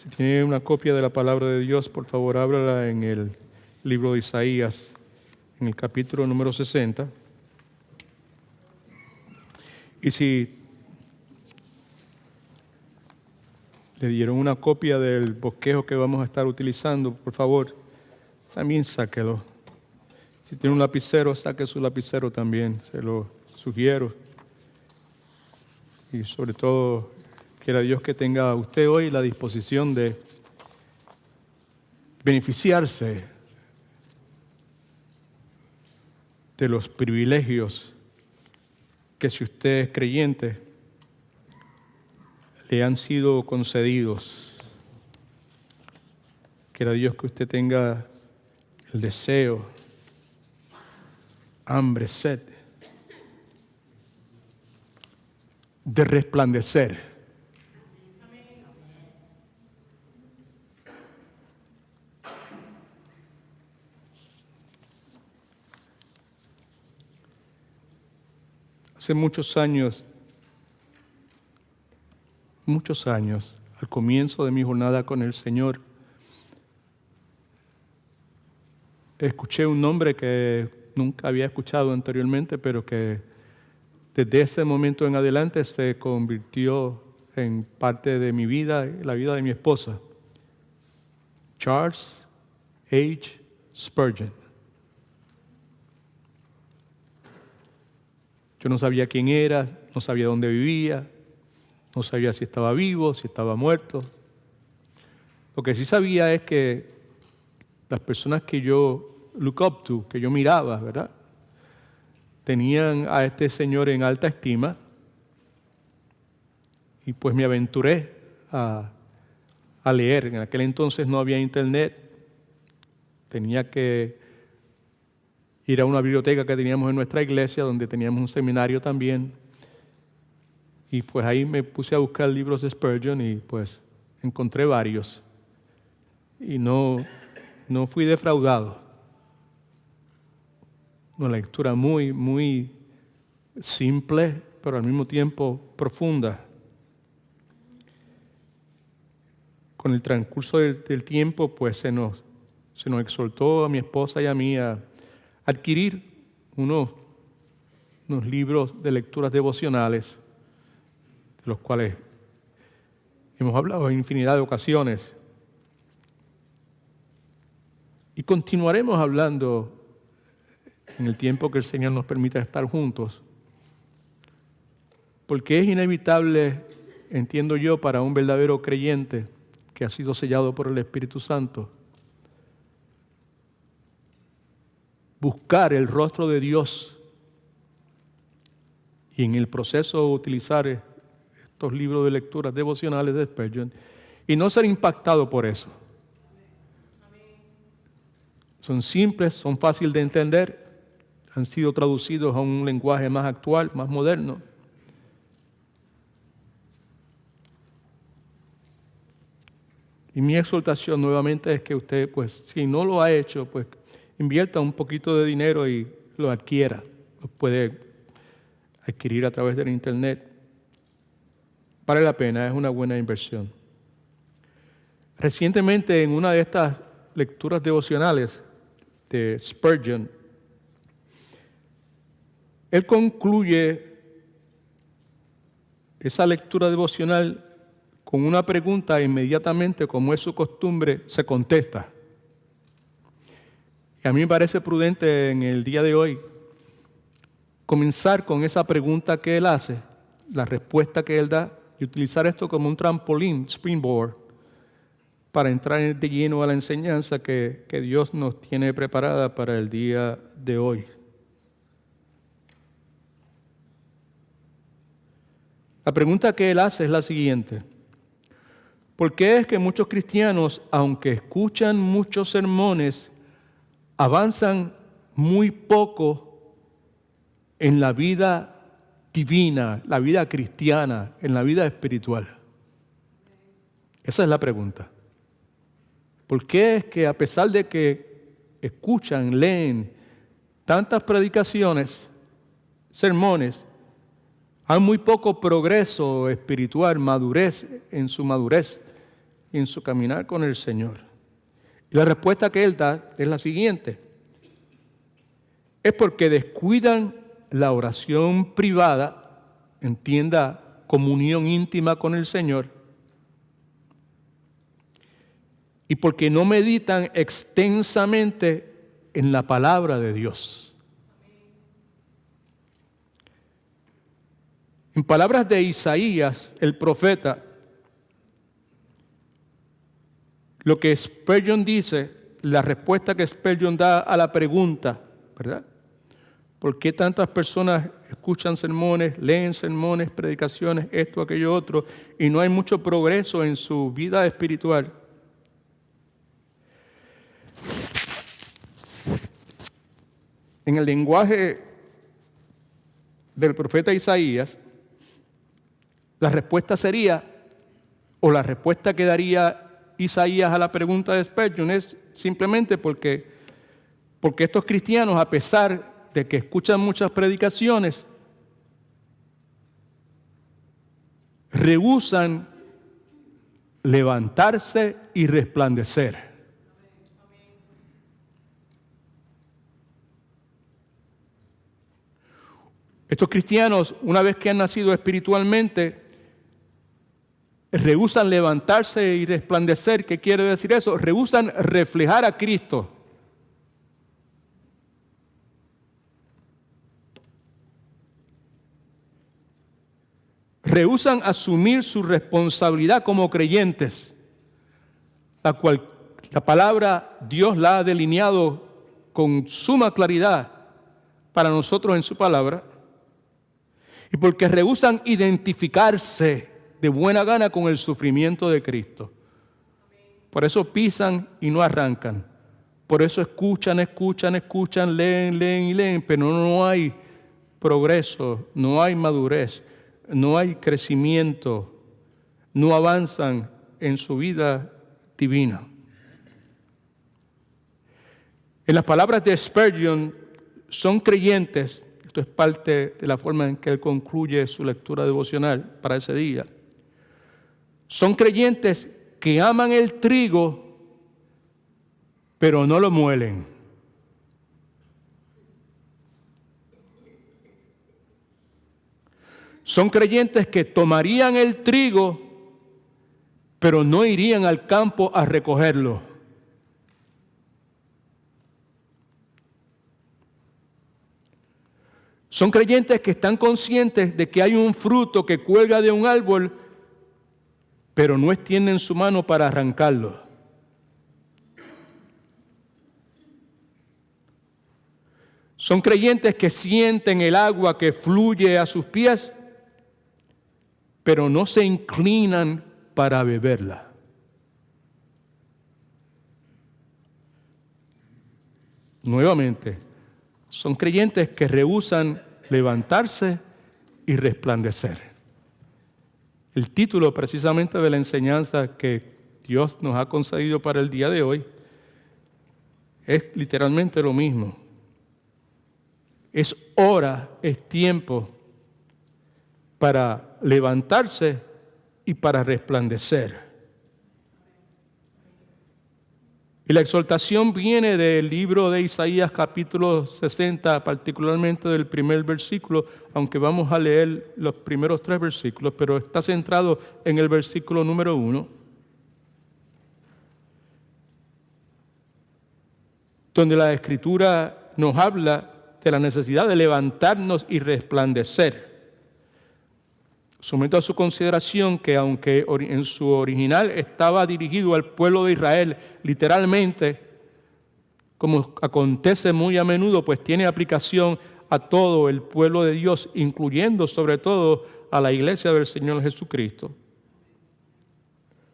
Si tiene una copia de la palabra de Dios, por favor, ábrala en el libro de Isaías, en el capítulo número 60. Y si le dieron una copia del bosquejo que vamos a estar utilizando, por favor, también sáquelo. Si tiene un lapicero, saque su lapicero también, se lo sugiero. Y sobre todo, quiera Dios que tenga usted hoy la disposición de beneficiarse de los privilegios que, si usted es creyente, le han sido concedidos. Quiera Dios que usted tenga el deseo, hambre, sed de resplandecer. Hace muchos años, al comienzo de mi jornada con el Señor, escuché un nombre que nunca había escuchado anteriormente, pero que desde ese momento en adelante se convirtió en parte de mi vida y la vida de mi esposa. Charles H. Spurgeon. Yo no sabía quién era, no sabía dónde vivía, no sabía si estaba vivo, si estaba muerto. Lo que sí sabía es que las personas que yo look up to, que yo miraba, ¿verdad?, tenían a este señor en alta estima, y pues me aventuré a leer. En aquel entonces no había internet, tenía que ir a una biblioteca que teníamos en nuestra iglesia, donde teníamos un seminario también, y pues ahí me puse a buscar libros de Spurgeon y pues encontré varios, y no fui defraudado. Una lectura muy, muy simple, pero al mismo tiempo profunda. Con el transcurso del tiempo, pues se nos exhortó a mi esposa y a mí a adquirir unos libros de lecturas devocionales, de los cuales hemos hablado en infinidad de ocasiones. Y continuaremos hablando en el tiempo que el Señor nos permita estar juntos, porque es inevitable, entiendo yo, para un verdadero creyente que ha sido sellado por el Espíritu Santo, buscar el rostro de Dios y en el proceso utilizar estos libros de lecturas devocionales de Spurgeon y no ser impactado por eso. Son simples, son fáciles de entender, han sido traducidos a un lenguaje más actual, más moderno. Y mi exhortación nuevamente es que usted, pues, si no lo ha hecho, pues, invierta un poquito de dinero y lo adquiera. Lo puede adquirir a través del internet. Vale la pena, es una buena inversión. Recientemente, en una de estas lecturas devocionales de Spurgeon, él concluye esa lectura devocional con una pregunta e inmediatamente, como es su costumbre, se contesta. Y a mí me parece prudente en el día de hoy comenzar con esa pregunta que él hace, la respuesta que él da, y utilizar esto como un trampolín, springboard, para entrar de lleno a la enseñanza que Dios nos tiene preparada para el día de hoy. La pregunta que él hace es la siguiente: ¿por qué es que muchos cristianos, aunque escuchan muchos sermones, avanzan muy poco en la vida divina, la vida cristiana, en la vida espiritual? Esa es la pregunta. ¿Por qué es que a pesar de que escuchan, leen tantas predicaciones, sermones, hay muy poco progreso espiritual, madurez en su madurez y en su caminar con el Señor. Y la respuesta que Él da es la siguiente: es porque descuidan la oración privada, entienda, comunión íntima con el Señor, y porque no meditan extensamente en la palabra de Dios. En palabras de Isaías, el profeta, lo que Spurgeon dice, la respuesta que Spurgeon da a la pregunta, ¿verdad? ¿Por qué tantas personas escuchan sermones, leen sermones, predicaciones, esto, aquello, otro, y no hay mucho progreso en su vida espiritual? En el lenguaje del profeta Isaías, la respuesta sería, o la respuesta que daría Isaías a la pregunta de Spurgeon es simplemente porque estos cristianos, a pesar de que escuchan muchas predicaciones, rehúsan levantarse y resplandecer. Estos cristianos, una vez que han nacido espiritualmente, rehúsan levantarse y resplandecer. ¿Qué quiere decir eso? Rehúsan reflejar a Cristo. Rehúsan asumir su responsabilidad como creyentes, la cual la palabra Dios la ha delineado con suma claridad para nosotros en su palabra, y porque rehúsan identificarse de buena gana con el sufrimiento de Cristo. Por eso pisan y no arrancan. Por eso escuchan, leen, pero no hay progreso, no hay madurez, no hay crecimiento, no avanzan en su vida divina. En las palabras de Spurgeon, son creyentes, esto es parte de la forma en que él concluye su lectura devocional para ese día, son creyentes que aman el trigo, pero no lo muelen. Son creyentes que tomarían el trigo, pero no irían al campo a recogerlo. Son creyentes que están conscientes de que hay un fruto que cuelga de un árbol, pero no extienden su mano para arrancarlo. Son creyentes que sienten el agua que fluye a sus pies, pero no se inclinan para beberla. Nuevamente, son creyentes que rehúsan levantarse y resplandecer. El título precisamente de la enseñanza que Dios nos ha concedido para el día de hoy es literalmente lo mismo. Es hora, es tiempo para levantarse y para resplandecer. Y la exhortación viene del libro de Isaías capítulo 60, particularmente del primer versículo, aunque vamos a leer los primeros 3 versículos, pero está centrado en el versículo número 1, donde la Escritura nos habla de la necesidad de levantarnos y resplandecer. Someto a su consideración que aunque en su original estaba dirigido al pueblo de Israel, literalmente, como acontece muy a menudo, pues tiene aplicación a todo el pueblo de Dios, incluyendo sobre todo a la iglesia del Señor Jesucristo.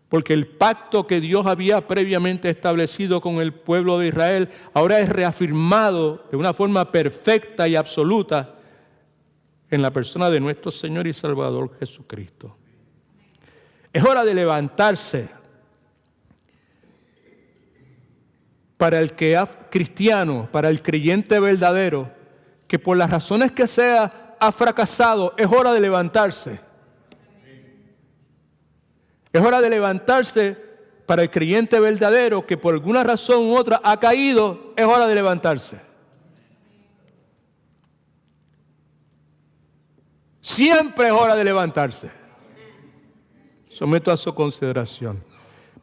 Porque el pacto que Dios había previamente establecido con el pueblo de Israel ahora es reafirmado de una forma perfecta y absoluta en la persona de nuestro Señor y Salvador Jesucristo. Es hora de levantarse para el cristiano, para el creyente verdadero, que por las razones que sea ha fracasado. Es hora de levantarse. Es hora de levantarse para el creyente verdadero que por alguna razón u otra ha caído, es hora de levantarse. Siempre es hora de levantarse. Someto a su consideración.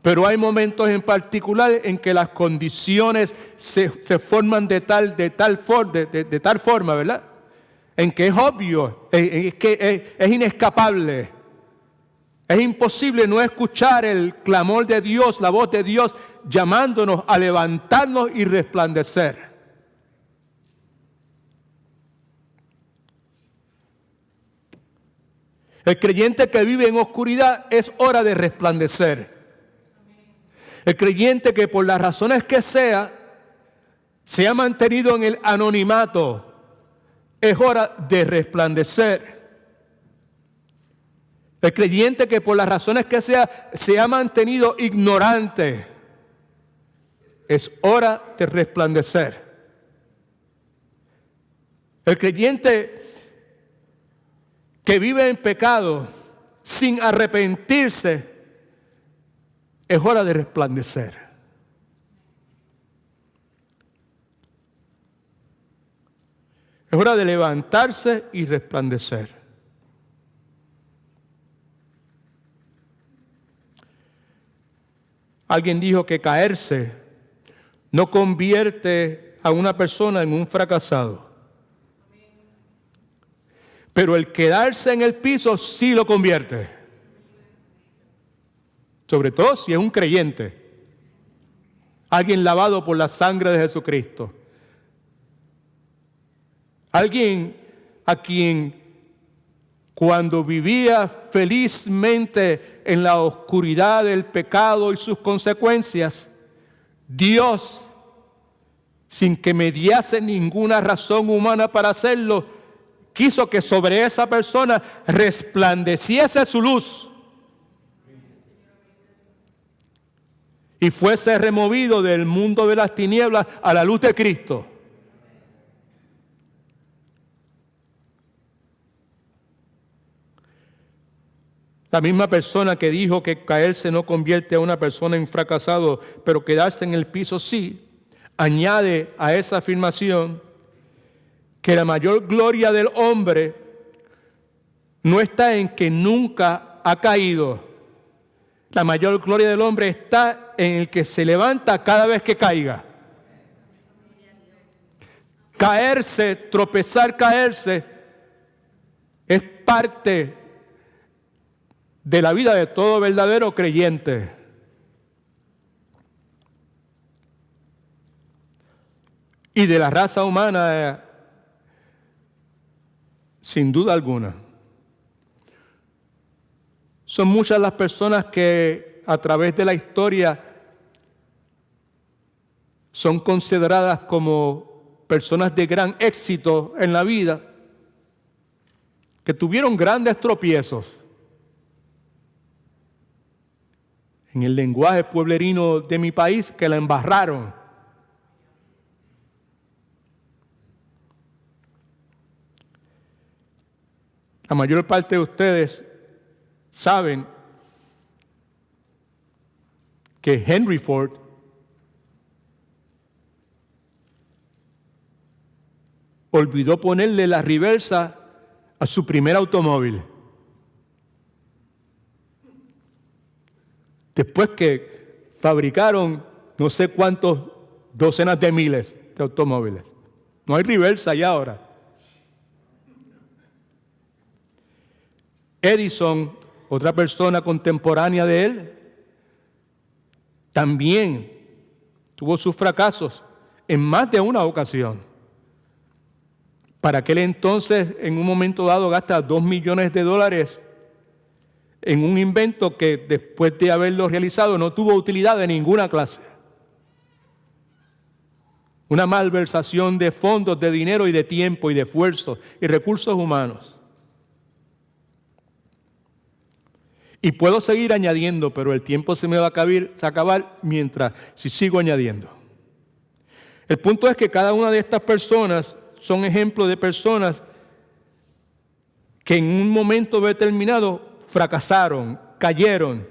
Pero hay momentos en particular en que las condiciones se forman de tal forma, ¿verdad? En que es obvio, es inescapable. Es imposible no escuchar el clamor de Dios, la voz de Dios llamándonos a levantarnos y resplandecer. El creyente que vive en oscuridad es hora de resplandecer. El creyente que por las razones que sea se ha mantenido en el anonimato, es hora de resplandecer. El creyente que por las razones que sea se ha mantenido ignorante, es hora de resplandecer. El creyente que vive en pecado sin arrepentirse, es hora de resplandecer. Es hora de levantarse y resplandecer. Alguien dijo que caerse no convierte a una persona en un fracasado. Pero el quedarse en el piso sí lo convierte. Sobre todo si es un creyente. Alguien lavado por la sangre de Jesucristo. Alguien a quien cuando vivía felizmente en la oscuridad del pecado y sus consecuencias, Dios, sin que mediase ninguna razón humana para hacerlo, quiso que sobre esa persona resplandeciese su luz y fuese removido del mundo de las tinieblas a la luz de Cristo. La misma persona que dijo que caerse no convierte a una persona en fracasado, pero quedarse en el piso sí, añade a esa afirmación que la mayor gloria del hombre no está en que nunca ha caído. La mayor gloria del hombre está en el que se levanta cada vez que caiga. Caerse, tropezar, caerse, es parte de la vida de todo verdadero creyente. Y de la raza humana, sin duda alguna. Son muchas las personas que a través de la historia son consideradas como personas de gran éxito en la vida, que tuvieron grandes tropiezos. En el lenguaje pueblerino de mi país, que la embarraron. La mayor parte de ustedes saben que Henry Ford olvidó ponerle la reversa a su primer automóvil. Después que fabricaron no sé cuántos docenas de miles de automóviles. No hay reversa ya ahora. Edison, otra persona contemporánea de él, también tuvo sus fracasos en más de una ocasión. Para aquel entonces, en un momento dado, gasta $2 millones en un invento que después de haberlo realizado no tuvo utilidad de ninguna clase. Una malversación de fondos, de dinero y de tiempo y de esfuerzo y recursos humanos. Y puedo seguir añadiendo, pero el tiempo se me va a acabar si sigo añadiendo. El punto es que cada una de estas personas son ejemplos de personas que en un momento determinado fracasaron, cayeron,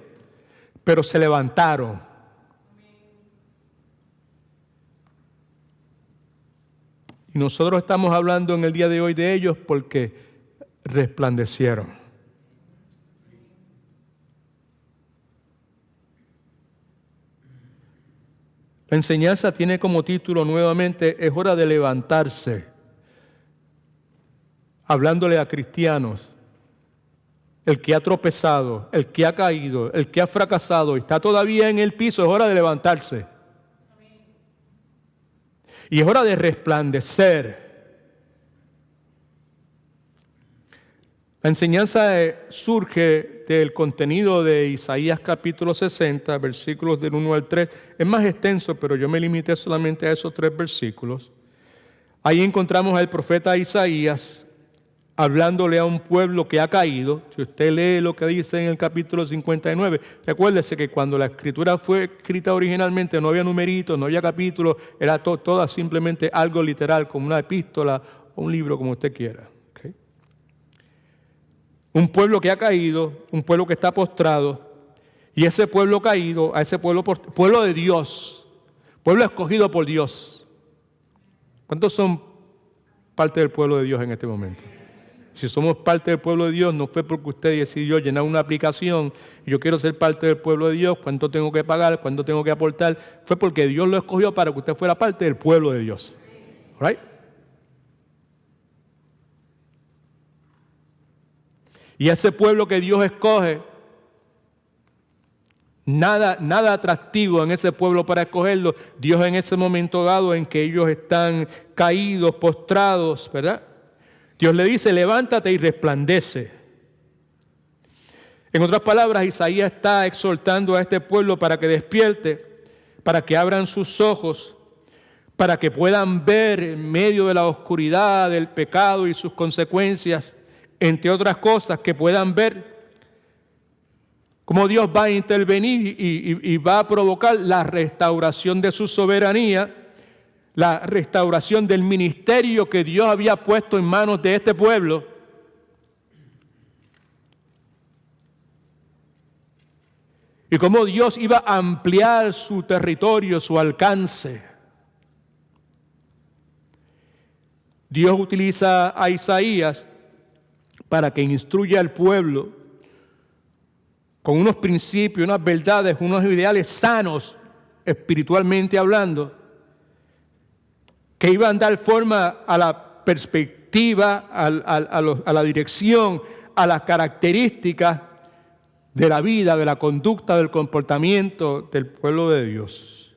pero se levantaron. Y nosotros estamos hablando en el día de hoy de ellos porque resplandecieron. La enseñanza tiene como título nuevamente, es hora de levantarse. Hablándole a cristianos, el que ha tropezado, el que ha caído, el que ha fracasado y está todavía en el piso, es hora de levantarse. Y es hora de resplandecer. La enseñanza surge del contenido de Isaías capítulo 60, versículos del 1 al 3. Es más extenso, pero yo me limité solamente a esos 3 versículos. Ahí encontramos al profeta Isaías hablándole a un pueblo que ha caído. Si usted lee lo que dice en el capítulo 59, recuérdese que cuando la escritura fue escrita originalmente no había numeritos, no había capítulos, era toda simplemente algo literal, como una epístola o un libro, como usted quiera. ¿Okay? Un pueblo que ha caído, un pueblo que está postrado, y ese pueblo caído, a ese pueblo de Dios, pueblo escogido por Dios. ¿Cuántos son parte del pueblo de Dios en este momento? Si somos parte del pueblo de Dios, no fue porque usted decidió llenar una aplicación y yo quiero ser parte del pueblo de Dios, cuánto tengo que pagar, cuánto tengo que aportar. Fue porque Dios lo escogió para que usted fuera parte del pueblo de Dios. ¿Right? Y ese pueblo que Dios escoge, nada atractivo en ese pueblo para escogerlo. Dios en ese momento dado en que ellos están caídos, postrados, ¿verdad? Dios le dice, levántate y resplandece. En otras palabras, Isaías está exhortando a este pueblo para que despierte, para que abran sus ojos, para que puedan ver en medio de la oscuridad del pecado y sus consecuencias, entre otras cosas, que puedan ver cómo Dios va a intervenir y va a provocar la restauración de su soberanía, la restauración del ministerio que Dios había puesto en manos de este pueblo. Y cómo Dios iba a ampliar su territorio, su alcance. Dios utiliza a Isaías para que instruya al pueblo con unos principios, unas verdades, unos ideales sanos, espiritualmente hablando, que iban a dar forma a la perspectiva, a la dirección, a las características de la vida, de la conducta, del comportamiento del pueblo de Dios.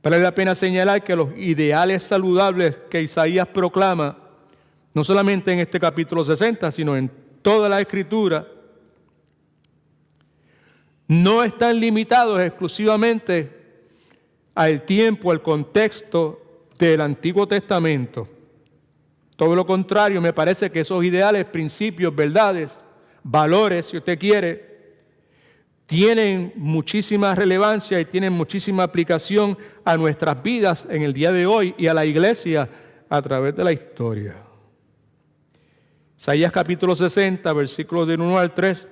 Vale la pena señalar que los ideales saludables que Isaías proclama, no solamente en este capítulo 60, sino en toda la Escritura, no están limitados exclusivamente al tiempo, al contexto del Antiguo Testamento. Todo lo contrario, me parece que esos ideales, principios, verdades, valores, si usted quiere, tienen muchísima relevancia y tienen muchísima aplicación a nuestras vidas en el día de hoy y a la iglesia a través de la historia. Isaías capítulo 60, versículos del 1 al 3.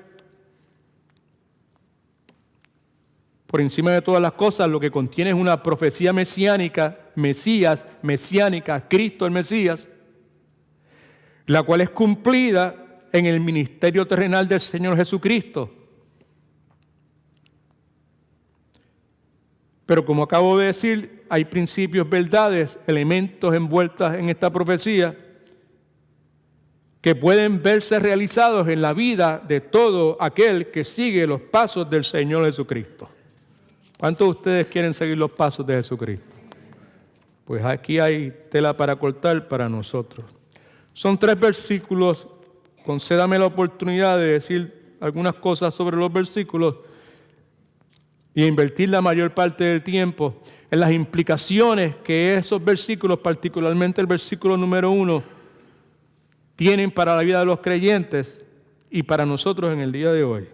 Por encima de todas las cosas, lo que contiene es una profecía mesiánica, mesiánica, Cristo el Mesías, la cual es cumplida en el ministerio terrenal del Señor Jesucristo. Pero como acabo de decir, hay principios, verdades, elementos envueltos en esta profecía que pueden verse realizados en la vida de todo aquel que sigue los pasos del Señor Jesucristo. ¿Cuántos de ustedes quieren seguir los pasos de Jesucristo? Pues aquí hay tela para cortar para nosotros. Son 3 versículos. Concédame la oportunidad de decir algunas cosas sobre los versículos y invertir la mayor parte del tiempo en las implicaciones que esos versículos, particularmente el versículo número 1, tienen para la vida de los creyentes y para nosotros en el día de hoy.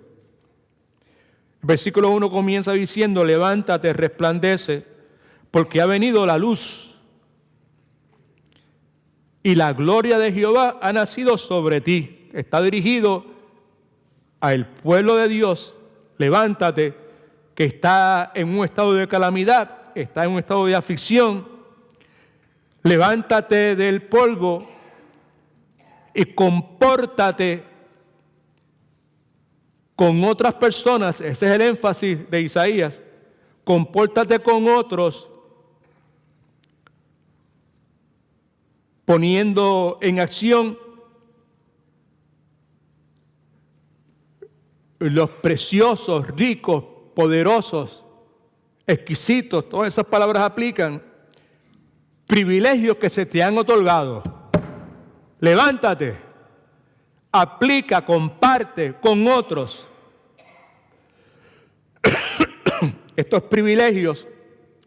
El versículo 1 comienza diciendo, levántate, resplandece, porque ha venido la luz y la gloria de Jehová ha nacido sobre ti. Está dirigido al pueblo de Dios, levántate, que está en un estado de calamidad, está en un estado de aflicción, Levántate del polvo y compórtate con otras personas. Ese es el énfasis de Isaías. Compórtate con otros, poniendo en acción los preciosos, ricos, poderosos, exquisitos, todas esas palabras aplican, privilegios que se te han otorgado. Levántate, aplica, comparte con otros estos privilegios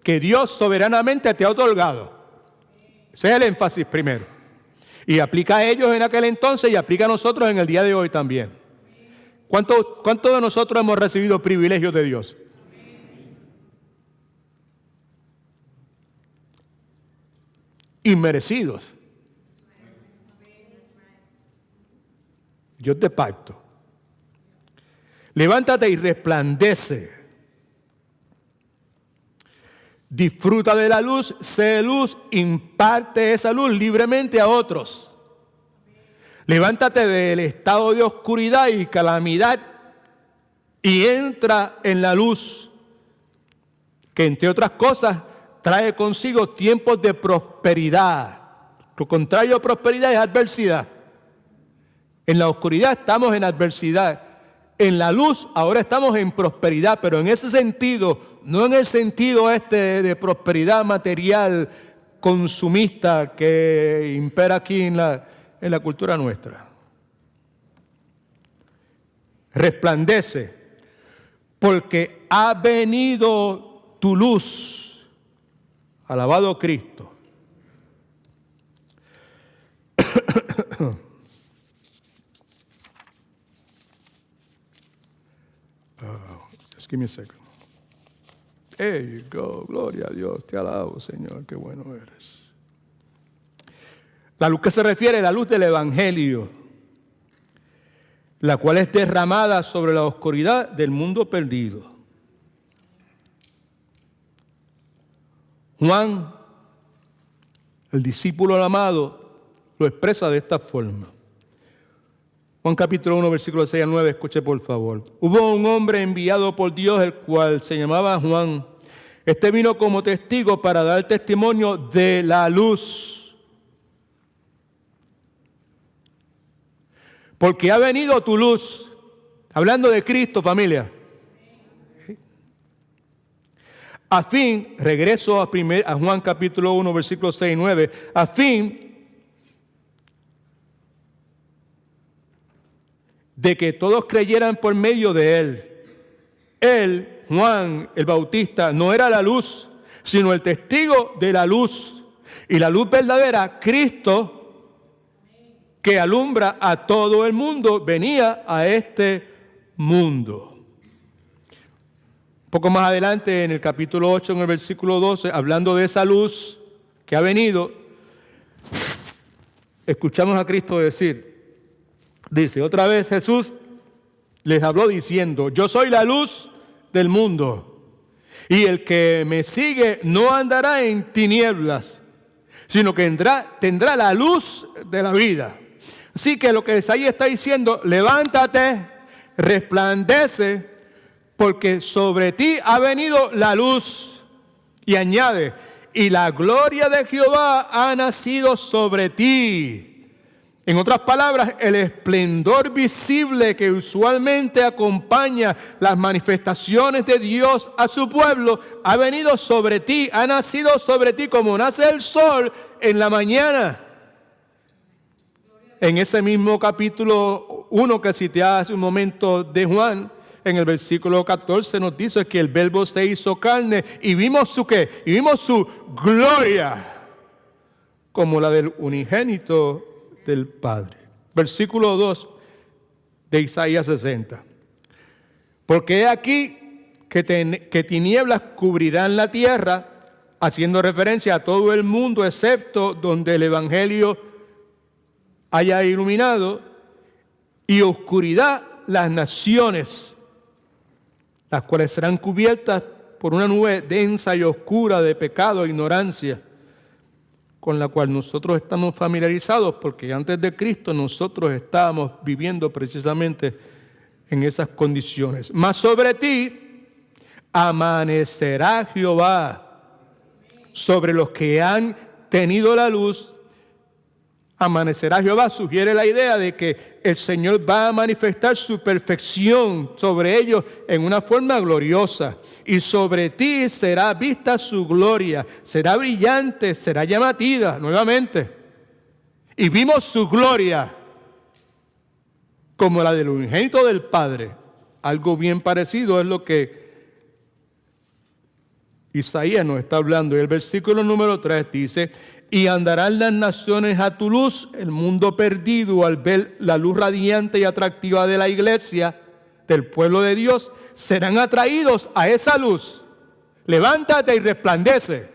que Dios soberanamente te ha otorgado. Ese es el énfasis primero. Y aplica a ellos en aquel entonces y aplica a nosotros en el día de hoy también. ¿Cuántos de nosotros hemos recibido privilegios de Dios? Inmerecidos. Dios de pacto. Levántate y resplandece. Disfruta de la luz, sé luz, imparte esa luz libremente a otros. Levántate del estado de oscuridad y calamidad y entra en la luz, que entre otras cosas trae consigo tiempos de prosperidad. Lo contrario a prosperidad es adversidad. En la oscuridad estamos en adversidad. En la luz ahora estamos en prosperidad, pero en ese sentido, no en el sentido de prosperidad material consumista que impera aquí en la cultura nuestra. Resplandece, porque ha venido tu luz. Alabado Cristo. Just give me a second. There you go. Gloria a Dios. Te alabo, Señor. Qué bueno eres. La luz que se refiere a la luz del Evangelio, la cual es derramada sobre la oscuridad del mundo perdido. Juan, el discípulo amado, lo expresa de esta forma. Juan capítulo 1, versículo 6 al 9, escuche por favor. Hubo un hombre enviado por Dios, el cual se llamaba Juan. Este vino como testigo para dar testimonio de la luz. Porque ha venido tu luz. Hablando de Cristo, familia. A fin, regreso a Juan capítulo 1, versículo 6 y 9, a fin de que todos creyeran por medio de él. Él, Juan el Bautista, no era la luz, sino el testigo de la luz. Y la luz verdadera, Cristo, que alumbra a todo el mundo, venía a este mundo. Un poco más adelante, en el capítulo 8, en el versículo 12, hablando de esa luz que ha venido, escuchamos a Cristo dice, otra vez Jesús les habló diciendo, yo soy la luz del mundo, y el que me sigue no andará en tinieblas, sino que tendrá la luz de la vida. Así que lo que Isaías está diciendo, levántate, resplandece, porque sobre ti ha venido la luz. Y añade, y la gloria de Jehová ha nacido sobre ti. En otras palabras, el esplendor visible que usualmente acompaña las manifestaciones de Dios a su pueblo ha venido sobre ti, ha nacido sobre ti como nace el sol en la mañana. En ese mismo capítulo 1 que cité hace un momento de Juan, en el versículo 14 nos dice que el verbo se hizo carne y vimos su ¿qué? Y vimos su gloria como la del unigénito del Padre. Versículo 2 de Isaías 60. Porque he aquí que tinieblas cubrirán la tierra, haciendo referencia a todo el mundo excepto donde el Evangelio haya iluminado, y oscuridad las naciones, las cuales serán cubiertas por una nube densa y oscura de pecado e ignorancia. con la cual nosotros estamos familiarizados, porque antes de Cristo nosotros estábamos viviendo precisamente en esas condiciones. Mas sobre ti amanecerá Jehová, sobre los que han tenido la luz. Amanecerá Jehová sugiere la idea de que el Señor va a manifestar su perfección sobre ellos en una forma gloriosa. Y sobre ti será vista su gloria, será brillante, será llamativa nuevamente. Y vimos su gloria como la del unigénito del Padre. Algo bien parecido es lo que Isaías nos está hablando. Y el versículo número 3 dice: y andarán las naciones a tu luz, el mundo perdido al ver la luz radiante y atractiva de la iglesia, del pueblo de Dios, serán atraídos a esa luz. Levántate y resplandece.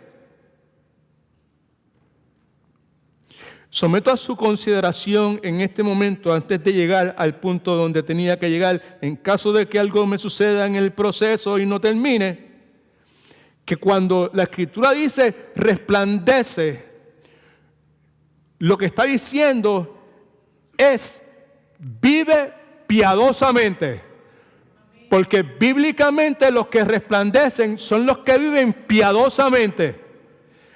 Someto a su consideración en este momento, antes de llegar al punto donde tenía que llegar, en caso de que algo me suceda en el proceso y no termine, que cuando la Escritura dice resplandece, lo que está diciendo es vive piadosamente. Porque bíblicamente los que resplandecen son los que viven piadosamente.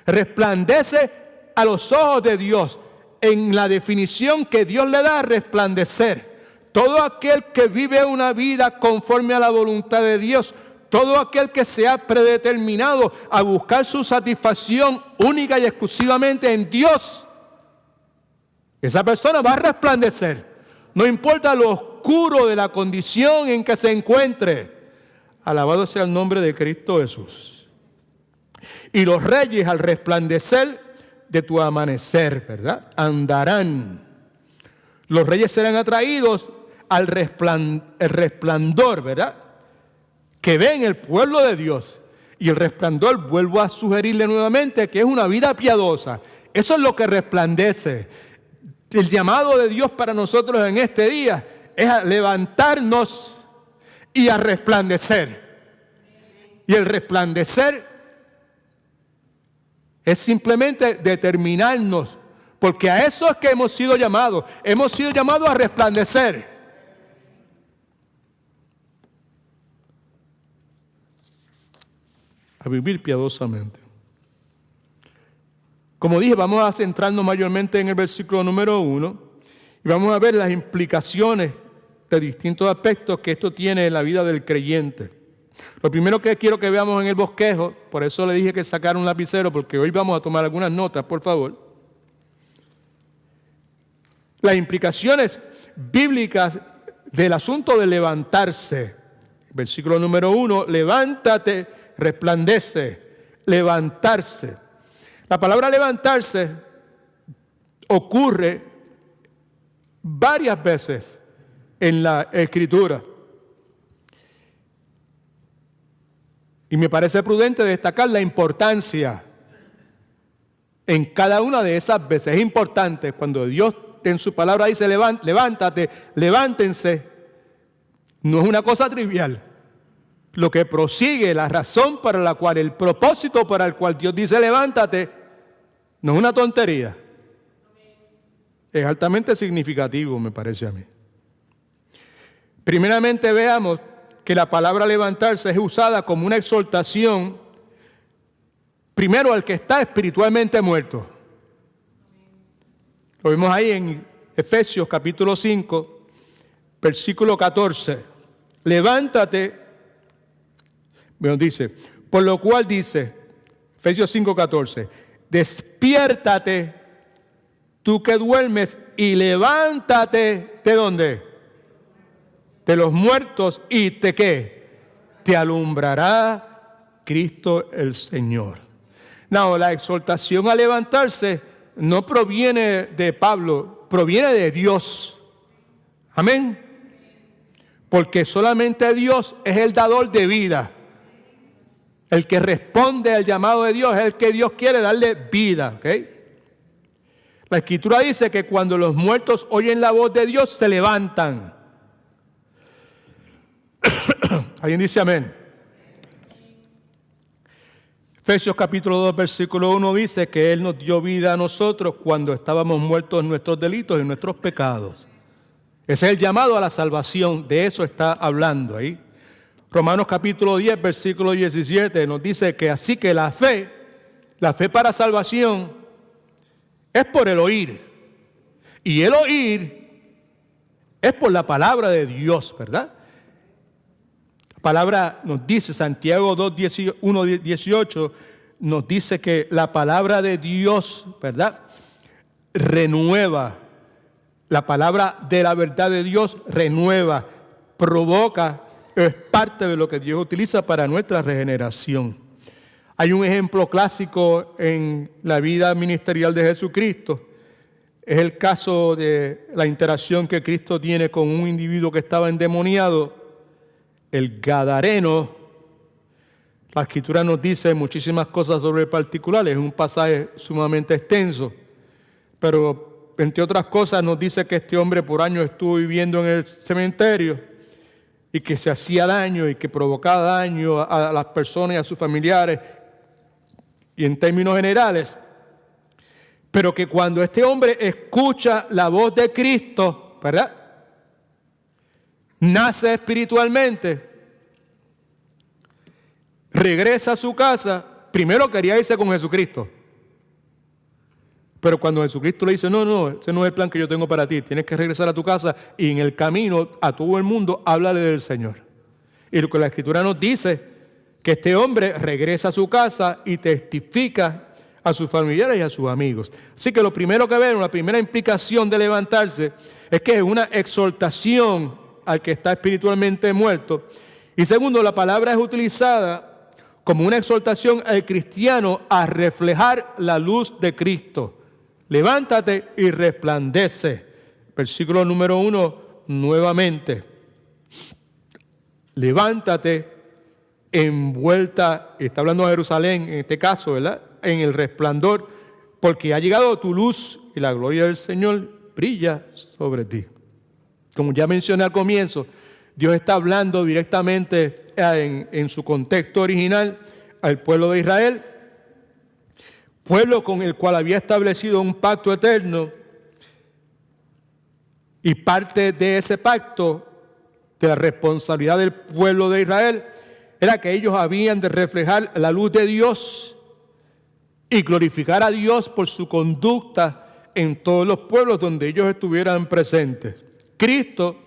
Resplandece a los ojos de Dios en la definición que Dios le da a resplandecer. Todo aquel que vive una vida conforme a la voluntad de Dios, todo aquel que se ha predeterminado a buscar su satisfacción única y exclusivamente en Dios, esa persona va a resplandecer. No importa lo oscuro de la condición en que se encuentre. Alabado sea el nombre de Cristo Jesús. Y los reyes al resplandecer de tu amanecer, ¿verdad?, andarán. Los reyes serán atraídos al resplandor, ¿verdad?, que ven el pueblo de Dios. Y el resplandor, vuelvo a sugerirle nuevamente, que es una vida piadosa. Eso es lo que resplandece. El llamado de Dios para nosotros en este día es a levantarnos y a resplandecer. Y el resplandecer es simplemente determinarnos, porque a eso es que hemos sido llamados. Hemos sido llamados a resplandecer. A vivir piadosamente. Como dije, vamos a centrarnos mayormente en el versículo número 1 y vamos a ver las implicaciones de distintos aspectos que esto tiene en la vida del creyente. Lo primero que quiero que veamos en el bosquejo, por eso le dije que sacara un lapicero, porque hoy vamos a tomar algunas notas, por favor. Las implicaciones bíblicas del asunto de levantarse. Versículo número 1, levántate, resplandece, levantarse. La palabra levantarse ocurre varias veces en la Escritura. Y me parece prudente destacar la importancia en cada una de esas veces. Es importante cuando Dios en su palabra dice levántate, levántense. No es una cosa trivial. Lo que prosigue, la razón para la cual, el propósito para el cual Dios dice levántate, no es una tontería. Es altamente significativo, me parece a mí. Primeramente veamos que la palabra levantarse es usada como una exhortación, primero al que está espiritualmente muerto. Lo vemos ahí en Efesios capítulo 5, versículo 14. Levántate. Bueno, dice, por lo cual dice, Efesios 5:14, despiértate tú que duermes y levántate, ¿de dónde? De los muertos y ¿te qué? Te alumbrará Cristo el Señor. No, la exhortación a levantarse no proviene de Pablo, proviene de Dios. Amén. Porque solamente Dios es el dador de vida. El que responde al llamado de Dios es el que Dios quiere darle vida. ¿Okay? La Escritura dice que cuando los muertos oyen la voz de Dios se levantan. ¿Alguien dice amén? Efesios capítulo 2, versículo 1 dice que Él nos dio vida a nosotros cuando estábamos muertos en nuestros delitos y en nuestros pecados. Ese es el llamado a la salvación, de eso está hablando ahí. Romanos capítulo 10, versículo 17 nos dice que así que la fe para salvación es por el oír. Y el oír es por la palabra de Dios, ¿verdad? La palabra nos dice, Santiago 1, 18, nos dice que la palabra de Dios, ¿verdad?, renueva. La palabra de la verdad de Dios renueva, provoca, es parte de lo que Dios utiliza para nuestra regeneración. Hay un ejemplo clásico en la vida ministerial de Jesucristo. Es el caso de la interacción que Cristo tiene con un individuo que estaba endemoniado, el Gadareno. La Escritura nos dice muchísimas cosas sobre el particular, es un pasaje sumamente extenso, pero entre otras cosas nos dice que este hombre por años estuvo viviendo en el cementerio y que se hacía daño y que provocaba daño a las personas y a sus familiares y en términos generales, pero que cuando este hombre escucha la voz de Cristo, ¿verdad?, nace espiritualmente, regresa a su casa, primero quería irse con Jesucristo. Pero cuando Jesucristo le dice, no, ese no es el plan que yo tengo para ti, tienes que regresar a tu casa y en el camino a todo el mundo háblale del Señor. Y lo que la Escritura nos dice, que este hombre regresa a su casa y testifica a sus familiares y a sus amigos. Así que lo primero que vemos, la primera implicación de levantarse, es que es una exhortación al que está espiritualmente muerto. Y segundo, la palabra es utilizada como una exhortación al cristiano a reflejar la luz de Cristo. Levántate y resplandece. Versículo número 1, nuevamente. Levántate envuelta, está hablando de Jerusalén en este caso, ¿verdad?, en el resplandor, porque ha llegado tu luz y la gloria del Señor brilla sobre ti. Como ya mencioné al comienzo, Dios está hablando directamente en su contexto original al pueblo de Israel, pueblo con el cual había establecido un pacto eterno, y parte de ese pacto, de la responsabilidad del pueblo de Israel, era que ellos habían de reflejar la luz de Dios y glorificar a Dios por su conducta en todos los pueblos donde ellos estuvieran presentes. Cristo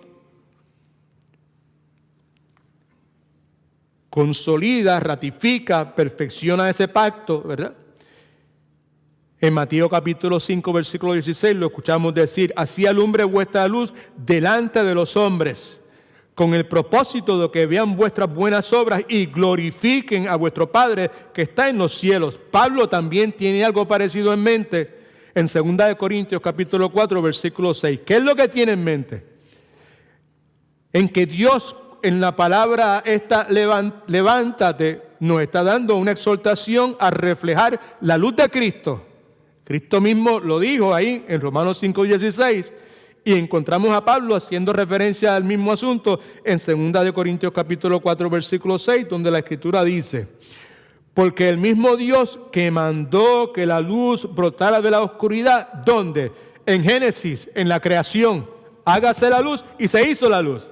consolida, ratifica, perfecciona ese pacto, ¿verdad? En Mateo capítulo 5, versículo 16, lo escuchamos decir, así alumbre vuestra luz delante de los hombres, con el propósito de que vean vuestras buenas obras y glorifiquen a vuestro Padre que está en los cielos. Pablo también tiene algo parecido en mente en 2 Corintios capítulo 4, versículo 6. ¿Qué es lo que tiene en mente? En que Dios, en la palabra esta, levántate, nos está dando una exhortación a reflejar la luz de Cristo. Cristo mismo lo dijo ahí en Romanos 5, 16, y encontramos a Pablo haciendo referencia al mismo asunto en 2 Corintios capítulo 4, versículo 6, donde la Escritura dice, porque el mismo Dios que mandó que la luz brotara de la oscuridad, ¿dónde? En Génesis, en la creación, hágase la luz y se hizo la luz.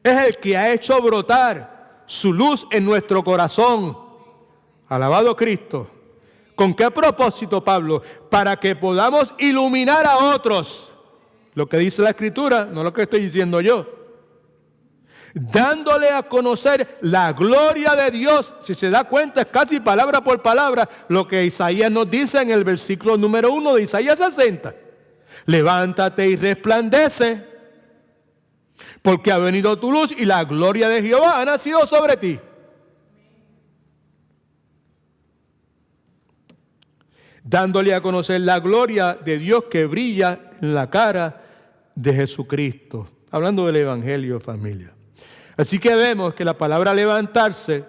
Es el que ha hecho brotar su luz en nuestro corazón. Alabado Cristo. ¿Con qué propósito, Pablo? Para que podamos iluminar a otros. Lo que dice la Escritura, no lo que estoy diciendo yo. Dándole a conocer la gloria de Dios. Si se da cuenta, es casi palabra por palabra lo que Isaías nos dice en el versículo número 1 de Isaías 60. Levántate y resplandece, porque ha venido tu luz y la gloria de Jehová ha nacido sobre ti. Dándole a conocer la gloria de Dios que brilla en la cara de Jesucristo. Hablando del Evangelio, familia. Así que vemos que la palabra levantarse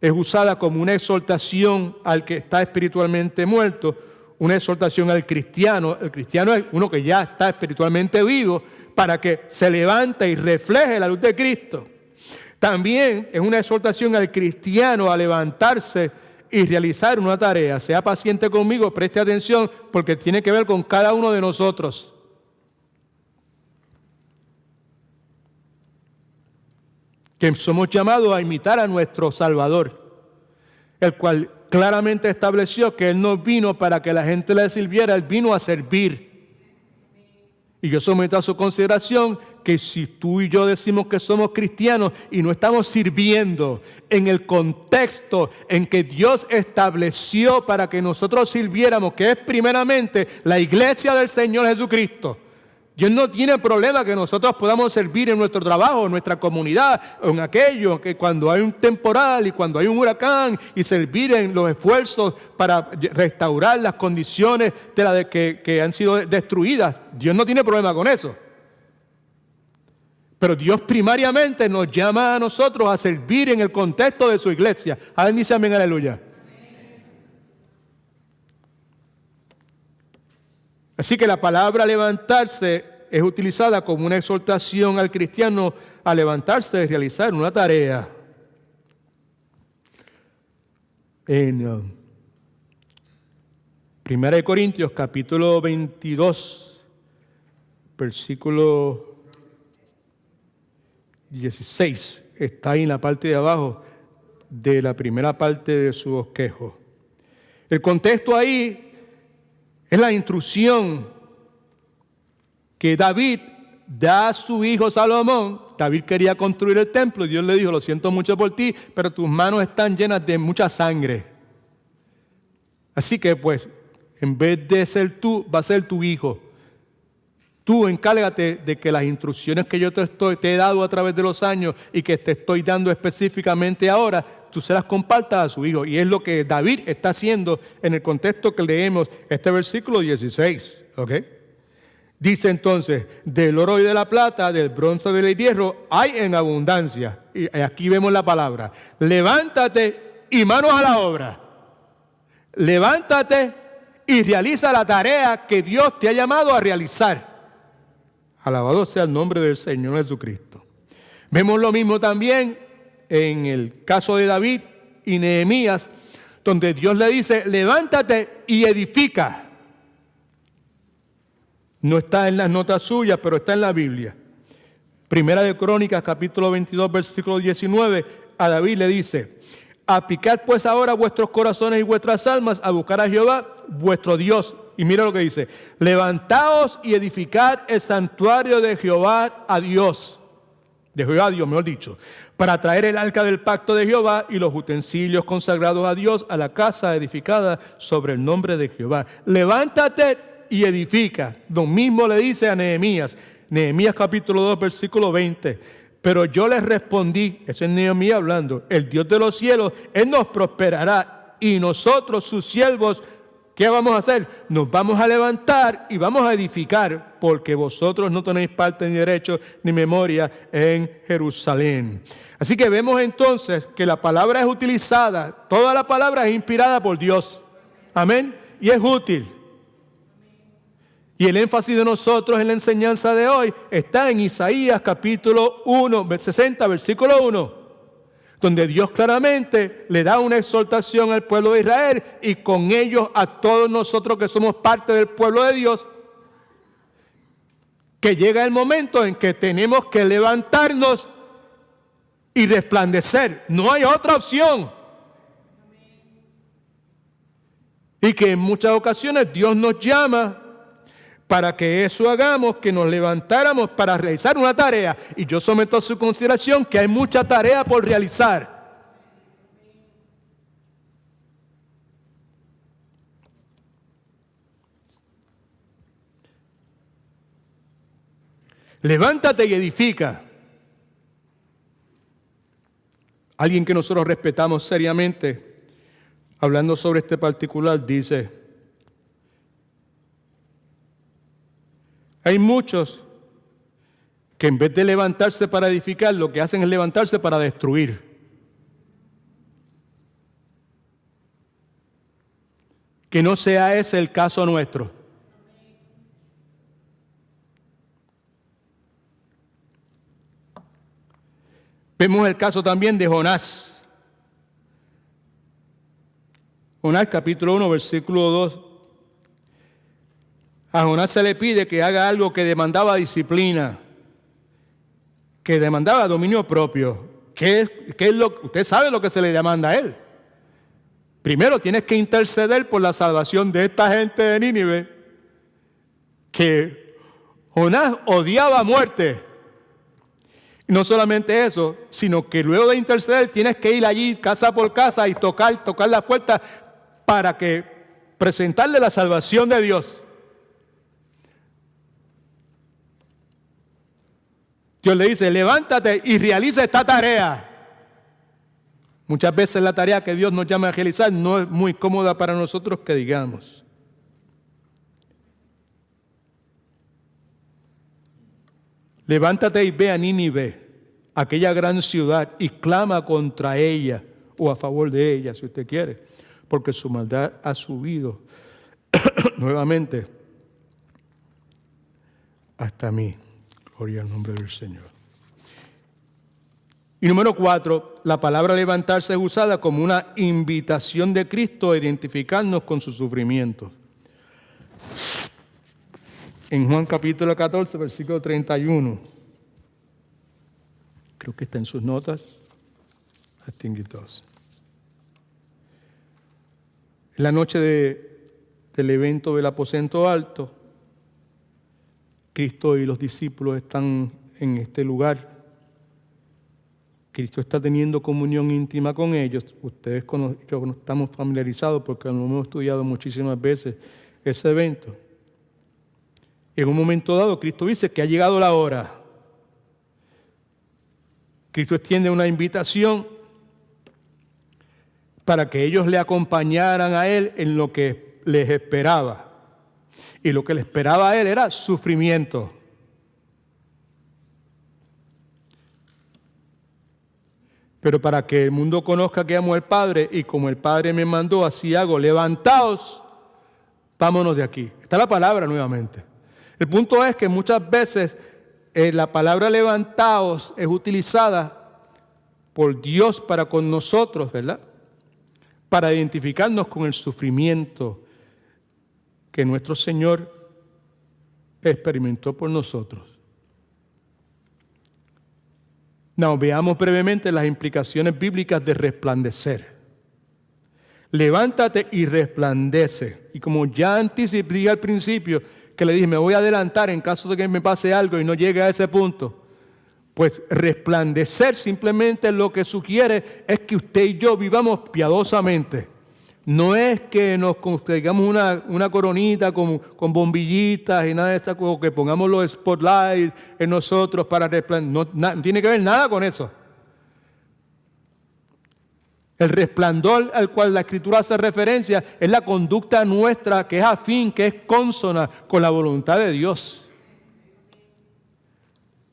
es usada como una exhortación al que está espiritualmente muerto, una exhortación al cristiano. El cristiano es uno que ya está espiritualmente vivo para que se levante y refleje la luz de Cristo. También es una exhortación al cristiano a levantarse y realizar una tarea. Sea paciente conmigo, preste atención, porque tiene que ver con cada uno de nosotros. Que somos llamados a imitar a nuestro Salvador, el cual claramente estableció que Él no vino para que la gente le sirviera, Él vino a servir. Y yo someto a su consideración que si tú y yo decimos que somos cristianos y no estamos sirviendo en el contexto en que Dios estableció para que nosotros sirviéramos, que es primeramente la iglesia del Señor Jesucristo, Dios no tiene problema que nosotros podamos servir en nuestro trabajo, en nuestra comunidad, en aquello que cuando hay un temporal y cuando hay un huracán y servir en los esfuerzos para restaurar las condiciones que han sido destruidas. Dios no tiene problema con eso. Pero Dios primariamente nos llama a nosotros a servir en el contexto de su iglesia. Alguien dice amén, aleluya. Así que la palabra levantarse es utilizada como una exhortación al cristiano a levantarse y realizar una tarea. En 1 Corintios capítulo 22, versículo 16, está ahí en la parte de abajo de la primera parte de su bosquejo. El contexto ahí es la instrucción que David da a su hijo Salomón. David quería construir el templo y Dios le dijo: lo siento mucho por ti, pero tus manos están llenas de mucha sangre. Así que pues, en vez de ser tú, va a ser tu hijo. Tú encárgate de que las instrucciones que yo te he dado a través de los años y que te estoy dando específicamente ahora, tú se las compartas a su hijo. Y es lo que David está haciendo en el contexto que leemos este versículo 16. ¿Ok? Dice entonces: del oro y de la plata, del bronce y del hierro hay en abundancia. Y aquí vemos la palabra: levántate y manos a la obra. Levántate y realiza la tarea que Dios te ha llamado a realizar. Alabado sea el nombre del Señor Jesucristo. Vemos lo mismo también en el caso de David y Nehemías, donde Dios le dice: levántate y edifica. No está en las notas suyas, pero está en la Biblia. Primera de Crónicas, capítulo 22, versículo 19, a David le dice: aplicad pues ahora vuestros corazones y vuestras almas a buscar a Jehová, vuestro Dios. Y mira lo que dice: levantaos y edificad el santuario de Jehová a Dios. De Jehová a Dios, mejor dicho, para traer el arca del pacto de Jehová y los utensilios consagrados a Dios a la casa edificada sobre el nombre de Jehová. Levántate y edifica. Lo mismo le dice a Nehemías. Nehemías capítulo 2, versículo 20. Pero yo les respondí, eso es Nehemías hablando: el Dios de los cielos, Él nos prosperará, y nosotros, sus siervos, ¿qué vamos a hacer? Nos vamos a levantar y vamos a edificar, porque vosotros no tenéis parte ni derecho ni memoria en Jerusalén. Así que vemos entonces que la palabra es utilizada, toda la palabra es inspirada por Dios. Amén. Y es útil. Y el énfasis de nosotros en la enseñanza de hoy está en Isaías capítulo 1, 60, versículo 1, donde Dios claramente le da una exhortación al pueblo de Israel y con ellos a todos nosotros que somos parte del pueblo de Dios, que llega el momento en que tenemos que levantarnos y resplandecer. No hay otra opción. Y que en muchas ocasiones Dios nos llama para que eso hagamos, que nos levantáramos para realizar una tarea. Y yo someto a su consideración que hay mucha tarea por realizar. Levántate y edifica. Alguien que nosotros respetamos seriamente, hablando sobre este particular, dice: hay muchos que en vez de levantarse para edificar, lo que hacen es levantarse para destruir. Que no sea ese el caso nuestro. Vemos el caso también de Jonás. Jonás capítulo 1, versículo 2. A Jonás se le pide que haga algo que demandaba disciplina, que demandaba dominio propio. Usted sabe lo que se le demanda a él. Primero tienes que interceder por la salvación de esta gente de Nínive, que Jonás odiaba a muerte. Y no solamente eso, sino que luego de interceder tienes que ir allí casa por casa y tocar las puertas para que presentarle la salvación de Dios. Dios le dice, levántate y realiza esta tarea. Muchas veces la tarea que Dios nos llama a realizar no es muy cómoda para nosotros que digamos. Levántate y ve a Nínive, aquella gran ciudad, y clama contra ella o a favor de ella, si usted quiere, porque su maldad ha subido nuevamente hasta mí. Gloria al nombre del Señor. Y número 4, la palabra levantarse es usada como una invitación de Cristo a identificarnos con sus sufrimientos. En Juan capítulo 14, versículo 31. Creo que está en sus notas. I think it does. En la noche del evento del aposento alto, Cristo y los discípulos están en este lugar. Cristo está teniendo comunión íntima con ellos. Ustedes no estamos familiarizados porque lo hemos estudiado muchísimas veces ese evento. En un momento dado, Cristo dice que ha llegado la hora. Cristo extiende una invitación para que ellos le acompañaran a Él en lo que les esperaba. Y lo que le esperaba a Él era sufrimiento. Pero para que el mundo conozca que amo al Padre y como el Padre me mandó, así hago. Levantaos, vámonos de aquí. Está la palabra nuevamente. El punto es que muchas veces la palabra levantaos es utilizada por Dios para con nosotros, ¿verdad? Para identificarnos con el sufrimiento que nuestro Señor experimentó por nosotros. Now, veamos brevemente las implicaciones bíblicas de resplandecer. Levántate y resplandece. Y como ya anticipé al principio, que le dije, me voy a adelantar en caso de que me pase algo y no llegue a ese punto, pues resplandecer simplemente lo que sugiere es que usted y yo vivamos piadosamente. No es que nos tengamos una coronita con bombillitas y nada de eso, o que pongamos los spotlights en nosotros para resplandecer. No tiene que ver nada con eso. El resplandor al cual la Escritura hace referencia es la conducta nuestra que es afín, que es consona con la voluntad de Dios.